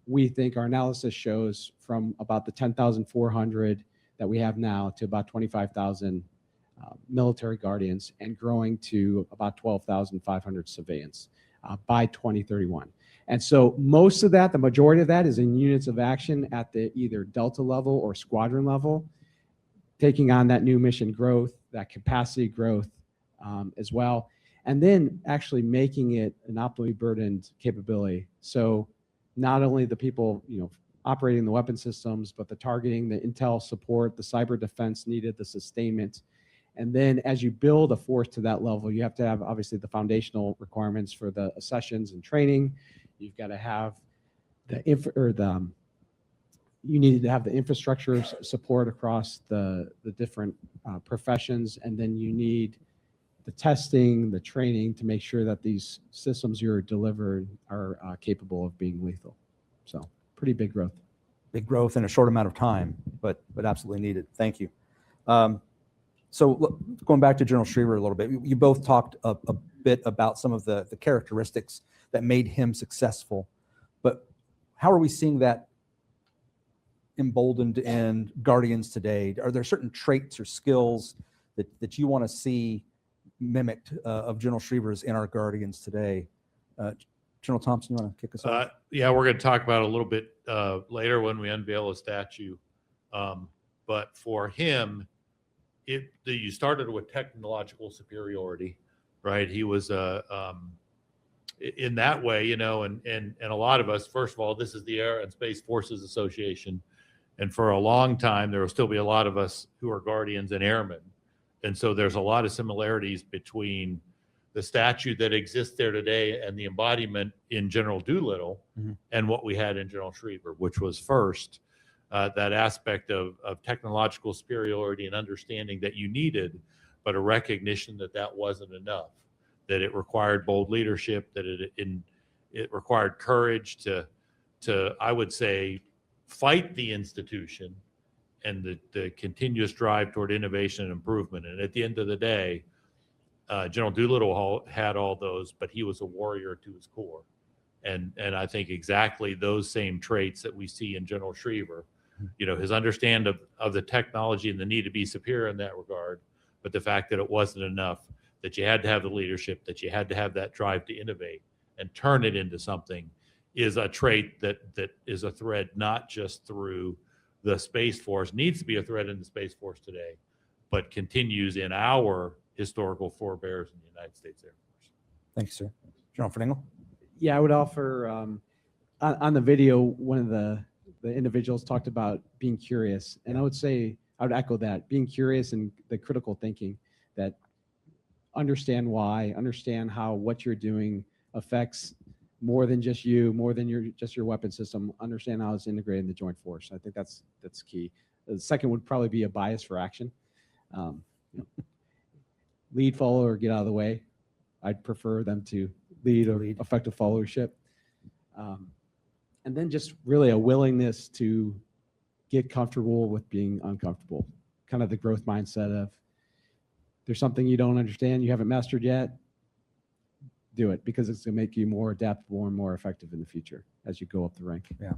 We think our analysis shows from about the 10,400 that we have now to about 25,000 military guardians and growing to about 12,500 civilians by 2031. And so most of that, the majority of that is in units of action at the either Delta level or squadron level, taking on that new mission growth, that capacity growth as well, and then actually making it an optimally burdened capability. So not only the people, operating the weapon systems, but the targeting, the intel support, the cyber defense needed, the sustainment. And then as you build a force to that level, you have to have obviously the foundational requirements for the accessions and training. You've got to have you need to have the infrastructure support across the different professions, and then you need the testing, the training to make sure that these systems you're delivering are capable of being lethal. So pretty big growth. Big growth in a short amount of time, but absolutely needed. Thank you. So going back to General Schriever a little bit, you both talked a bit about some of the characteristics that made him successful, but how are we seeing that emboldened in Guardians today? Are there certain traits or skills that you want to see mimicked of General Schriever's in our Guardians today? General Thompson, you want to kick us off? Yeah, we're going to talk about it a little bit later when we unveil a statue. But for him, you started with technological superiority, right? He was in that way, and a lot of us, first of all, this is the Air and Space Forces Association. And for a long time, there will still be a lot of us who are Guardians and Airmen. And so there's a lot of similarities between the statue that exists there today and the embodiment in General Doolittle and what we had in General Schriever, which was first that aspect of technological superiority and understanding that you needed, but a recognition that that wasn't enough, that it required bold leadership, that it required courage to I would say, fight the institution and the continuous drive toward innovation and improvement. And at the end of the day, General Doolittle had all those, but he was a warrior to his core. And I think exactly those same traits that we see in General Schriever, his understanding of the technology and the need to be superior in that regard, but the fact that it wasn't enough, that you had to have the leadership, that you had to have that drive to innovate and turn it into something, is a trait that is a thread not just through the Space Force, needs to be a thread in the Space Force today, but continues in our historical forebears in the United States Air Force. Thank you, sir. General Fernangle? Yeah, I would offer on the video, one of the individuals talked about being curious. And I would say, I would echo that, being curious and the critical thinking, that understand why, understand how what you're doing affects more than just you, more than your weapon system, understand how it's integrated in the joint force. I think that's key. The second would probably be a bias for action. Lead, follow, or get out of the way. I'd prefer them to lead or effective followership. And then just really a willingness to get comfortable with being uncomfortable. Kind of the growth mindset of, there's something you don't understand, you haven't mastered yet, do it, because it's going to make you more adaptable and more effective in the future as you go up the rank. Yeah.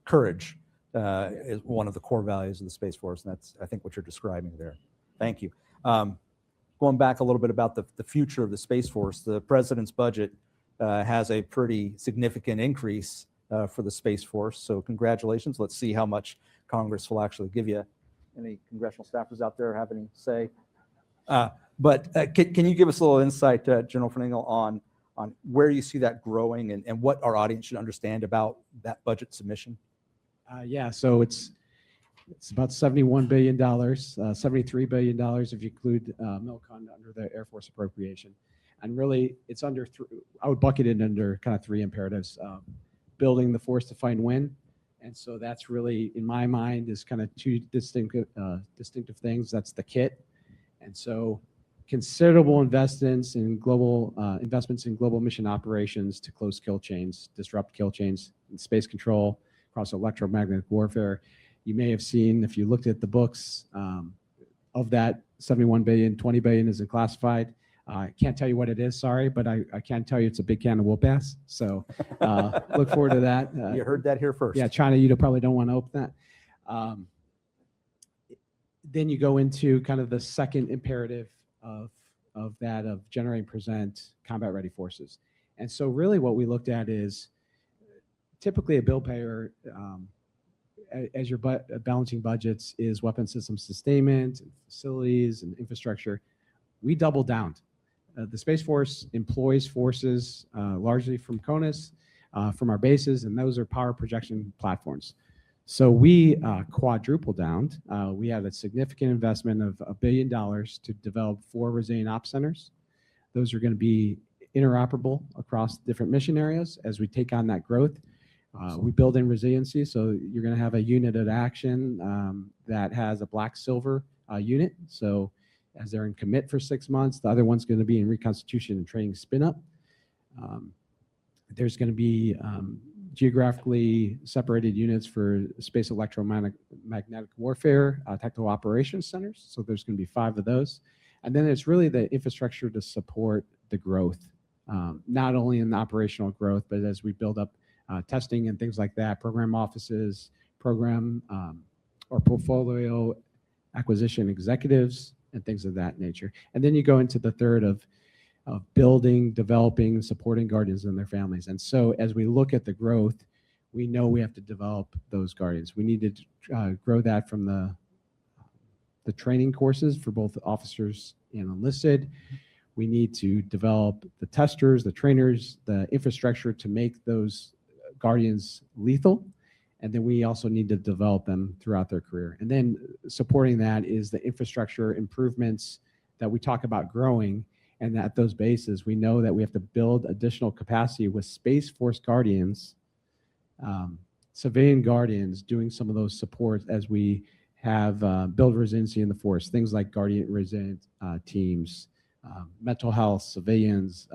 Courage is one of the core values of the Space Force, and that's, I think, what you're describing there. Thank you. Going back a little bit about the future of the Space Force, the president's budget has a pretty significant increase for the Space Force, so congratulations. Let's see how much Congress will actually give you. Any congressional staffers out there have any say? But can you give us a little insight, General Fernangle, on where you see that growing and what our audience should understand about that budget submission? Yeah, so it's about $71 billion, $73 billion if you include MILCON under the Air Force appropriation. And really, it's under, I would bucket it under kind of three imperatives. Building the force to find win. And so that's really, in my mind, is kind of two distinctive things. That's the kit. And so considerable investments in global mission operations to close kill chains, disrupt kill chains in space control, across electromagnetic warfare. You may have seen, if you looked at the books, of that 71 billion, 20 billion is classified. I can't tell you what it is, sorry, but I can tell you it's a big can of whoop ass. So look forward to that. You heard that here first. Yeah, China, you probably don't want to open that. Then you go into kind of the second imperative of generate and present combat ready forces. And so really what we looked at is typically a bill payer, as you're balancing budgets, is weapon system sustainment, and facilities, and infrastructure. We doubled down. The Space Force employs forces largely from CONUS, from our bases, and those are power projection platforms. So we quadrupled down. We have a significant investment of $1 billion to develop 4 resilient ops centers. Those are going to be interoperable across different mission areas as we take on that growth. We build in resiliency, so you're going to have a unit of action that has a black-silver unit. So as they're in commit for 6 months, the other one's going to be in reconstitution and training spin-up. There's going to be geographically separated units for space electromagnetic warfare, tactical operations centers. So there's going to be 5 of those. And then it's really the infrastructure to support the growth, not only in the operational growth, but as we build up testing and things like that, program offices, program or portfolio acquisition executives, and things of that nature. And then you go into the third of building, developing, supporting guardians and their families. And so as we look at the growth, we know we have to develop those guardians. We need to grow that from the training courses for both officers and enlisted. We need to develop the testers, the trainers, the infrastructure to make those guardians lethal. And then we also need to develop them throughout their career. And then supporting that is the infrastructure improvements that we talk about growing. And at those bases, we know that we have to build additional capacity with Space Force guardians, civilian guardians doing some of those supports as we have build resiliency in the force, things like guardian resilient teams, mental health, civilians,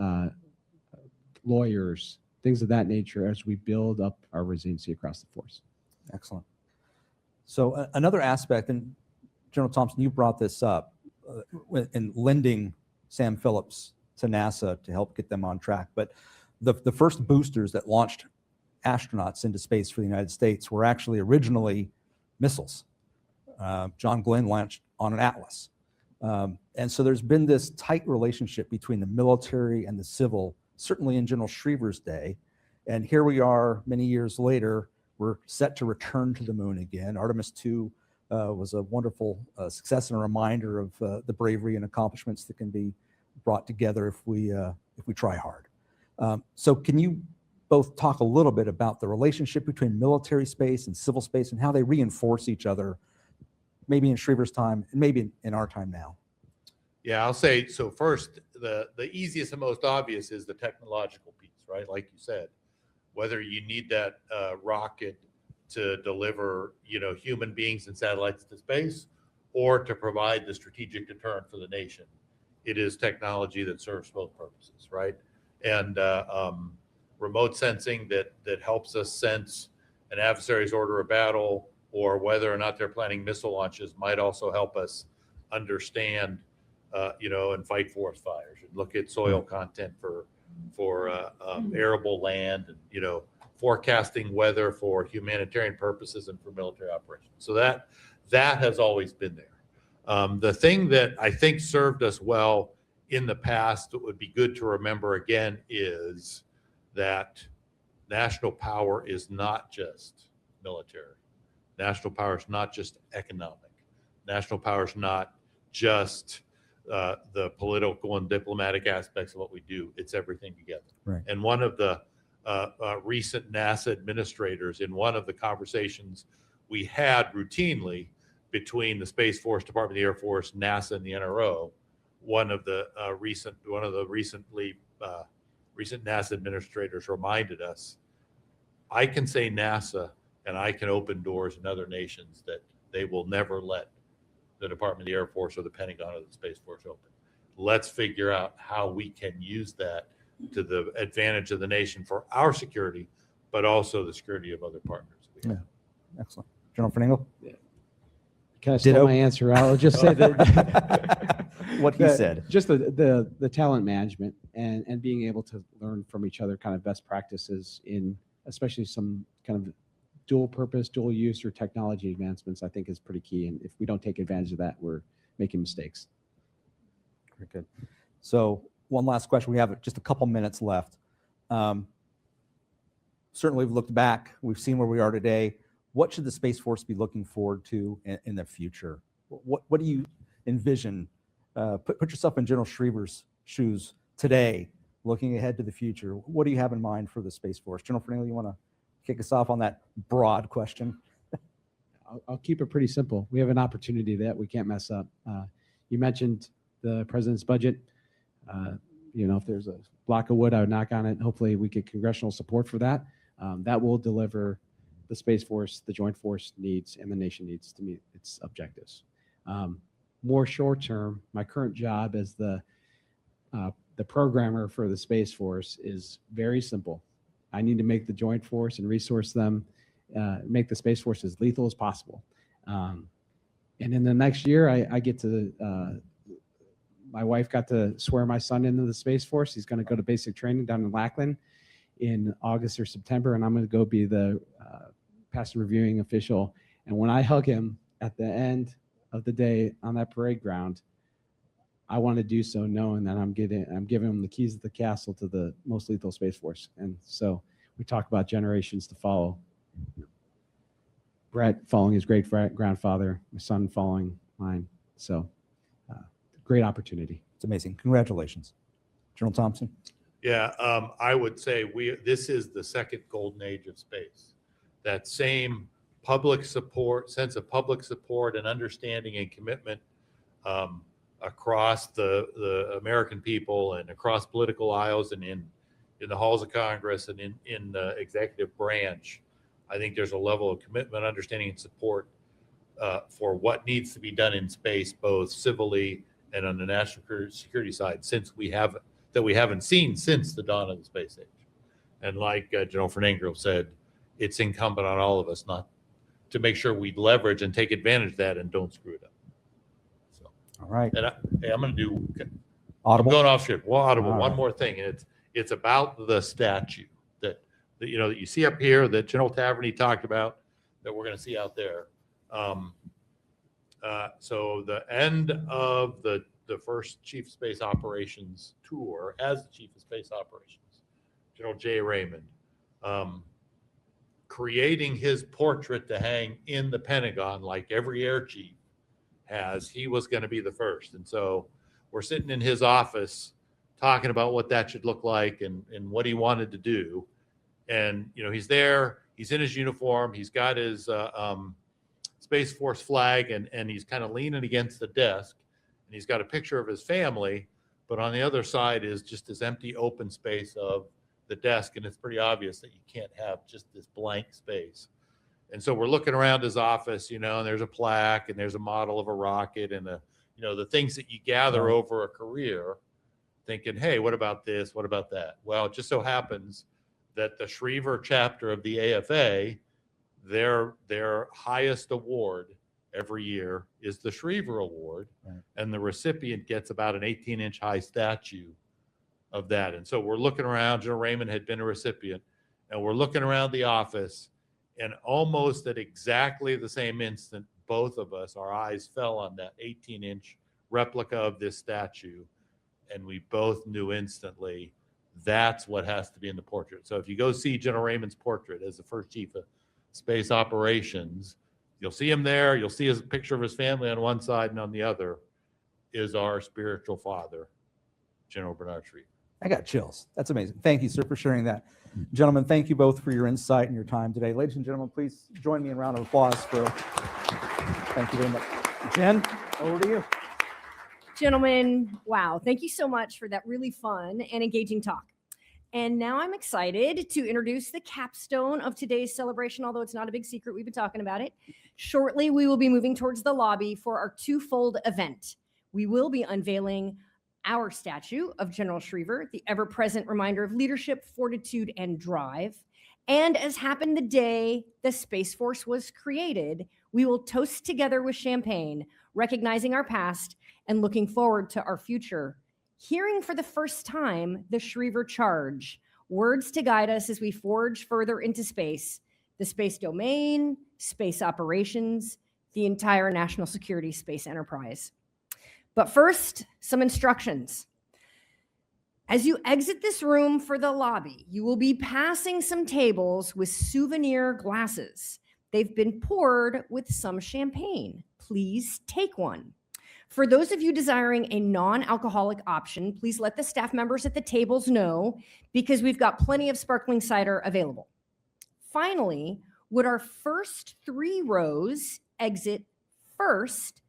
lawyers, things of that nature as we build up our resiliency across the force. Excellent. So another aspect, and General Thompson, you brought this up, in lending Sam Phillips to NASA to help get them on track. But the first boosters that launched astronauts into space for the United States were actually originally missiles. John Glenn launched on an Atlas. And so there's been this tight relationship between the military and the civil, certainly in General Schriever's day. And here we are many years later, we're set to return to the moon again. Artemis II was a wonderful success and a reminder of the bravery and accomplishments that can be brought together if we try hard. So can you both talk a little bit about the relationship between military space and civil space and how they reinforce each other, maybe in Schriever's time and maybe in our time now? Yeah, I'll say, so first, the easiest and most obvious is the technological piece, right? Like you said, whether you need that rocket to deliver, human beings and satellites to space, or to provide the strategic deterrent for the nation, it is technology that serves both purposes, right? And remote sensing that helps us sense an adversary's order of battle, or whether or not they're planning missile launches, might also help us understand, and fight forest fires, and look at soil content for arable land, and forecasting weather for humanitarian purposes and for military operations. So that has always been there. The thing that I think served us well in the past that would be good to remember again is that national power is not just military. National power is not just economic. National power is not just the political and diplomatic aspects of what we do. It's everything together. Right. And one of the recent NASA administrators, in one of the conversations we had routinely between the Space Force, Department of the Air Force, NASA, and the NRO, one of the recent NASA administrators reminded us, I can say NASA and I can open doors in other nations that they will never let the Department of the Air Force or the Pentagon or the Space Force open. Let's figure out how we can use that to the advantage of the nation for our security, but also the security of other partners. Yeah, excellent. General Fernando? Can I steal my answer? I'll just say that what he said. Just the talent management and being able to learn from each other, kind of best practices in especially some kind of dual purpose, dual use, or technology advancements, I think is pretty key. And if we don't take advantage of that, we're making mistakes. Very good. So one last question. We have just a couple minutes left. Certainly, we've looked back. We've seen where we are today. What should the Space Force be looking forward to in the future? What do you envision? Put yourself in General Schriever's shoes today, looking ahead to the future. What do you have in mind for the Space Force? General Fernando, you want to kick us off on that broad question? I'll keep it pretty simple. We have an opportunity that we can't mess up. You mentioned the president's budget. If there's a block of wood, I would knock on it. Hopefully we get congressional support for that. That will deliver the Space Force, the Joint Force needs, and the nation needs to meet its objectives. More short term, my current job as the programmer for the Space Force is very simple. I need to make the Joint Force and resource them, make the Space Force as lethal as possible. And in the next year, I get to, my wife got to swear my son into the Space Force. He's going to go to basic training down in Lackland in August or September, and I'm going to go be the passenger reviewing official. And when I hug him at the end of the day on that parade ground, I want to do so knowing that I'm giving him the keys of the castle to the most lethal Space Force. And so we talk about generations to follow. Brett following his great grandfather, my son following mine. So great opportunity. It's amazing. Congratulations. General Thompson? Yeah, I would say this is the second golden age of space. That same public support, sense of public support and understanding and commitment across the American people and across political aisles and in the halls of Congress and in the executive branch. I think there's a level of commitment, understanding, and support for what needs to be done in space, both civilly and on the national security side, that we haven't seen since the dawn of the space age. And like General Fernando said, it's incumbent on all of us not to make sure we leverage and take advantage of that and don't screw it up. So, all right. And I'm going to do audible. I'm going off script. Well, audible. All One right. more thing, and it's about the statue that you see up here that General Taverny talked about that we're going to see out there. So the end of the first Chief of Space Operations tour as the Chief of Space Operations, General J. Raymond, creating his portrait to hang in the Pentagon like every air chief has, he was going to be the first. And so we're sitting in his office talking about what that should look like and what he wanted to do. And, he's there, he's in his uniform, he's got his Space Force flag, and he's kind of leaning against the desk, and he's got a picture of his family, but on the other side is just this empty open space of the desk, and it's pretty obvious that you can't have just this blank space. And so we're looking around his office, and there's a plaque, and there's a model of a rocket, and the things that you gather over a career, thinking, hey, what about this? What about that? Well, it just so happens that the Schriever chapter of the AFA, their highest award every year is the Schriever Award, right. And the recipient gets about an 18-inch high statue of that. And so we're looking around. General Raymond had been a recipient, and we're looking around the office, and almost at exactly the same instant, both of us, our eyes fell on that 18-inch replica of this statue, and we both knew instantly that's what has to be in the portrait. So if you go see General Raymond's portrait as the first Chief of Space Operations, you'll see him there. You'll see his picture of his family on one side, and on the other is our spiritual father, General Bernard Schriever. I got chills. That's amazing. Thank you, sir, for sharing that. Gentlemen, thank you both for your insight and your time today. Ladies and gentlemen, please join me in a round of applause thank you very much. Jen, over to you. Gentlemen, wow, thank you so much for that really fun and engaging talk. And now I'm excited to introduce the capstone of today's celebration, although it's not a big secret, we've been talking about it. Shortly, we will be moving towards the lobby for our twofold event. We will be unveiling our statue of General Schriever, the ever-present reminder of leadership, fortitude, and drive. And as happened the day the Space Force was created, we will toast together with champagne, recognizing our past and looking forward to our future. Hearing for the first time the Schriever Charge, words to guide us as we forge further into space, the space domain, space operations, the entire national security space enterprise. But first, some instructions. As you exit this room for the lobby, you will be passing some tables with souvenir glasses. They've been poured with some champagne. Please take one. For those of you desiring a non-alcoholic option, please let the staff members at the tables know, because we've got plenty of sparkling cider available. Finally, would our first 3 rows exit first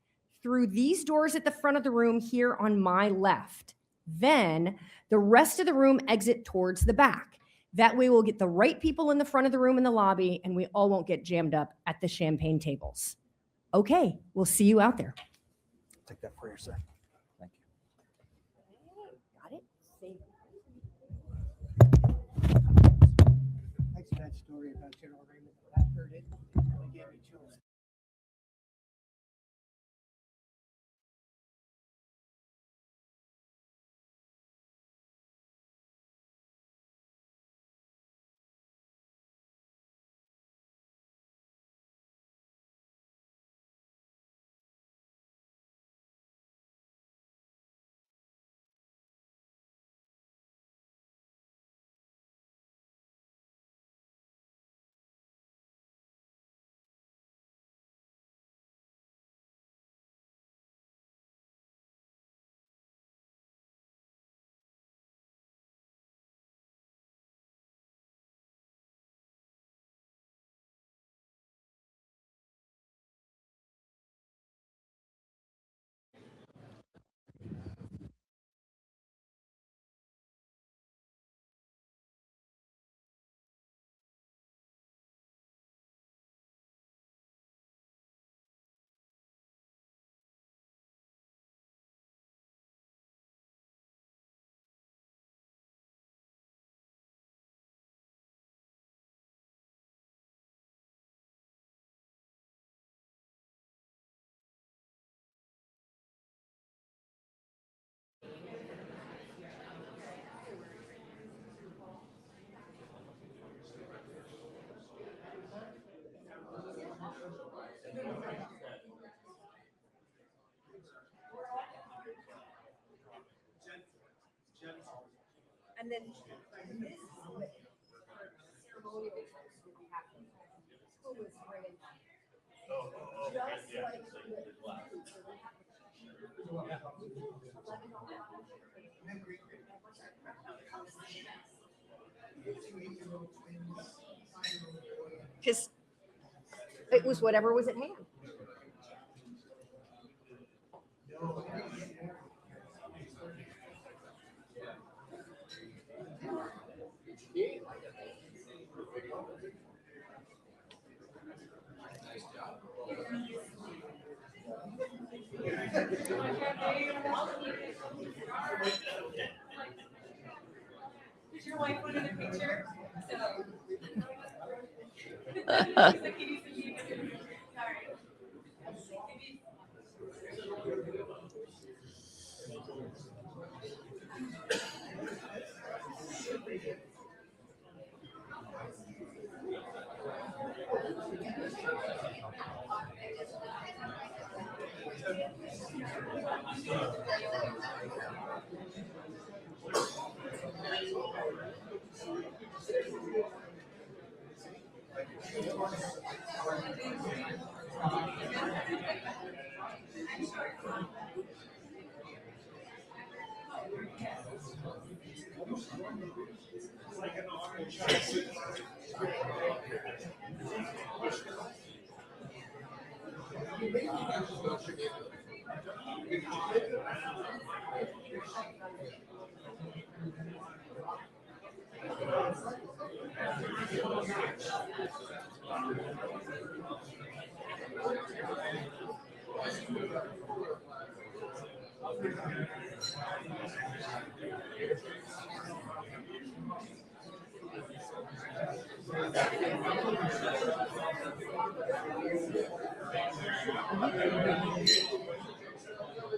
through these doors at the front of the room here on my left. Then the rest of the room exit towards the back. That way we'll get the right people in the front of the room in the lobby, and we all won't get jammed up at the champagne tables. Okay, we'll see you out there. Take that for you, sir. Thank you. Got it? Save it. Thanks for that story about General Raymond. I heard it. It gave me chills. And then this ceremony will be happening. School is bringing just like because it was whatever was at hand. Did your wife put in a picture? So.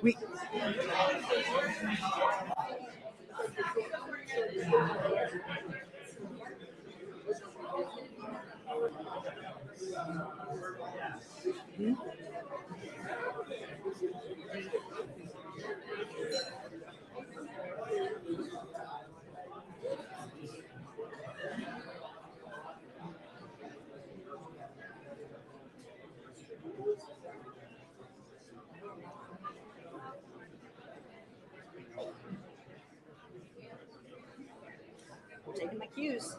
We taking my cues.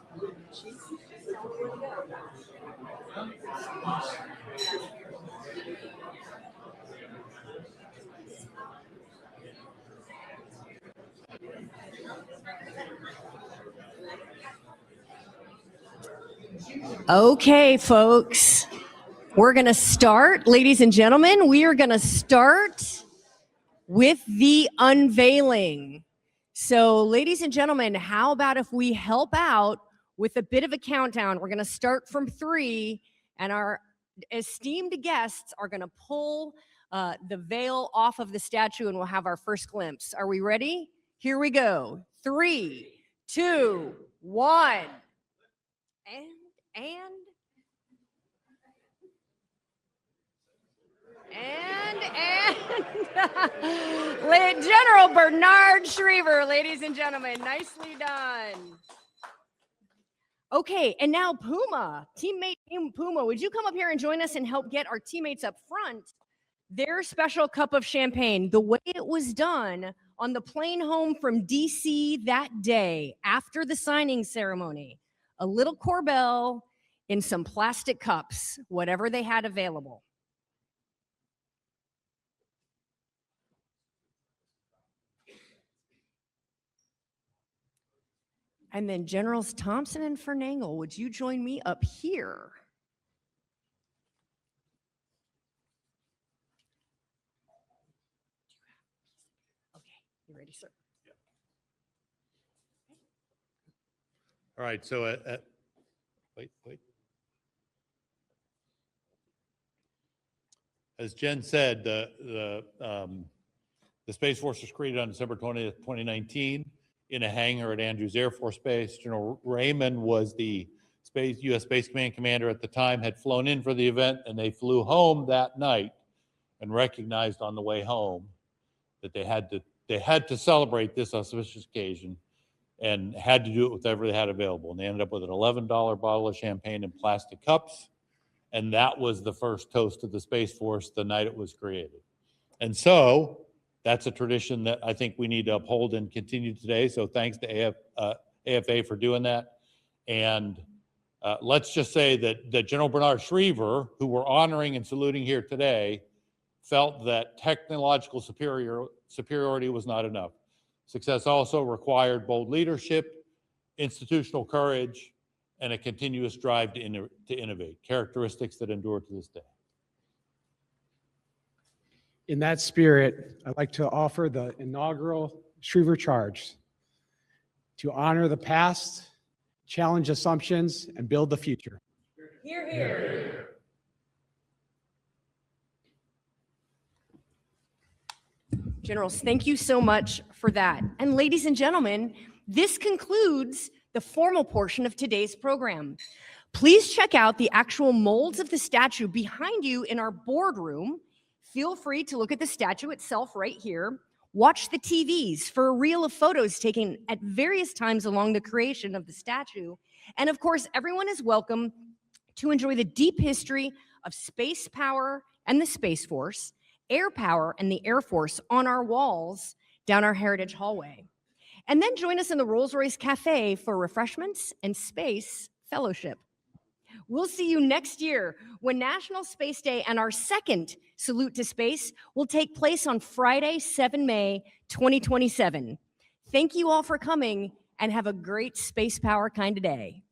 Okay, folks, we're going to start. Ladies and gentlemen, we are going to start with the unveiling. So, ladies and gentlemen, how about if we help out with a bit of a countdown? We're going to start from 3, and our esteemed guests are going to pull the veil off of the statue, and we'll have our first glimpse. Are we ready? Here we go. 3, 2, 1. General Bernard Schriever, ladies and gentlemen, nicely done. Okay, and now Puma, teammate Puma, would you come up here and join us and help get our teammates up front their special cup of champagne, the way it was done on the plane home from DC that day after the signing ceremony. A little Corbel in some plastic cups, whatever they had available. And then Generals Thompson and Fernangle, would you join me up here? Okay, you ready, sir? All right, so wait. As Jen said, the Space Force was created on December 20th, 2019 in a hangar at Andrews Air Force Base. General Raymond was the U.S. Space Command commander at the time, had flown in for the event, and they flew home that night and recognized on the way home that they had to celebrate this auspicious occasion and had to do it with whatever they had available. And they ended up with an $11 bottle of champagne in plastic cups. And that was the first toast of the Space Force the night it was created. And so that's a tradition that I think we need to uphold and continue today. So thanks to AFA for doing that. And let's just say that General Bernard Schriever, who we're honoring and saluting here today, felt that technological superiority was not enough. Success also required bold leadership, institutional courage, and a continuous drive to innovate, characteristics that endure to this day. In that spirit, I'd like to offer the inaugural Schriever Charge to honor the past, challenge assumptions, and build the future. Hear, hear. Generals, thank you so much for that. And ladies and gentlemen, this concludes the formal portion of today's program. Please check out the actual molds of the statue behind you in our boardroom. Feel free to look at the statue itself right here. Watch the TVs for a reel of photos taken at various times along the creation of the statue. And of course, everyone is welcome to enjoy the deep history of space power and the Space Force, air power and the Air Force on our walls down our Heritage Hallway. And then join us in the Rolls-Royce Cafe for refreshments and space fellowship. We'll see you next year when National Space Day and our second Salute to Space will take place on Friday, 7 May, 2027. Thank you all for coming and have a great space power kind of day.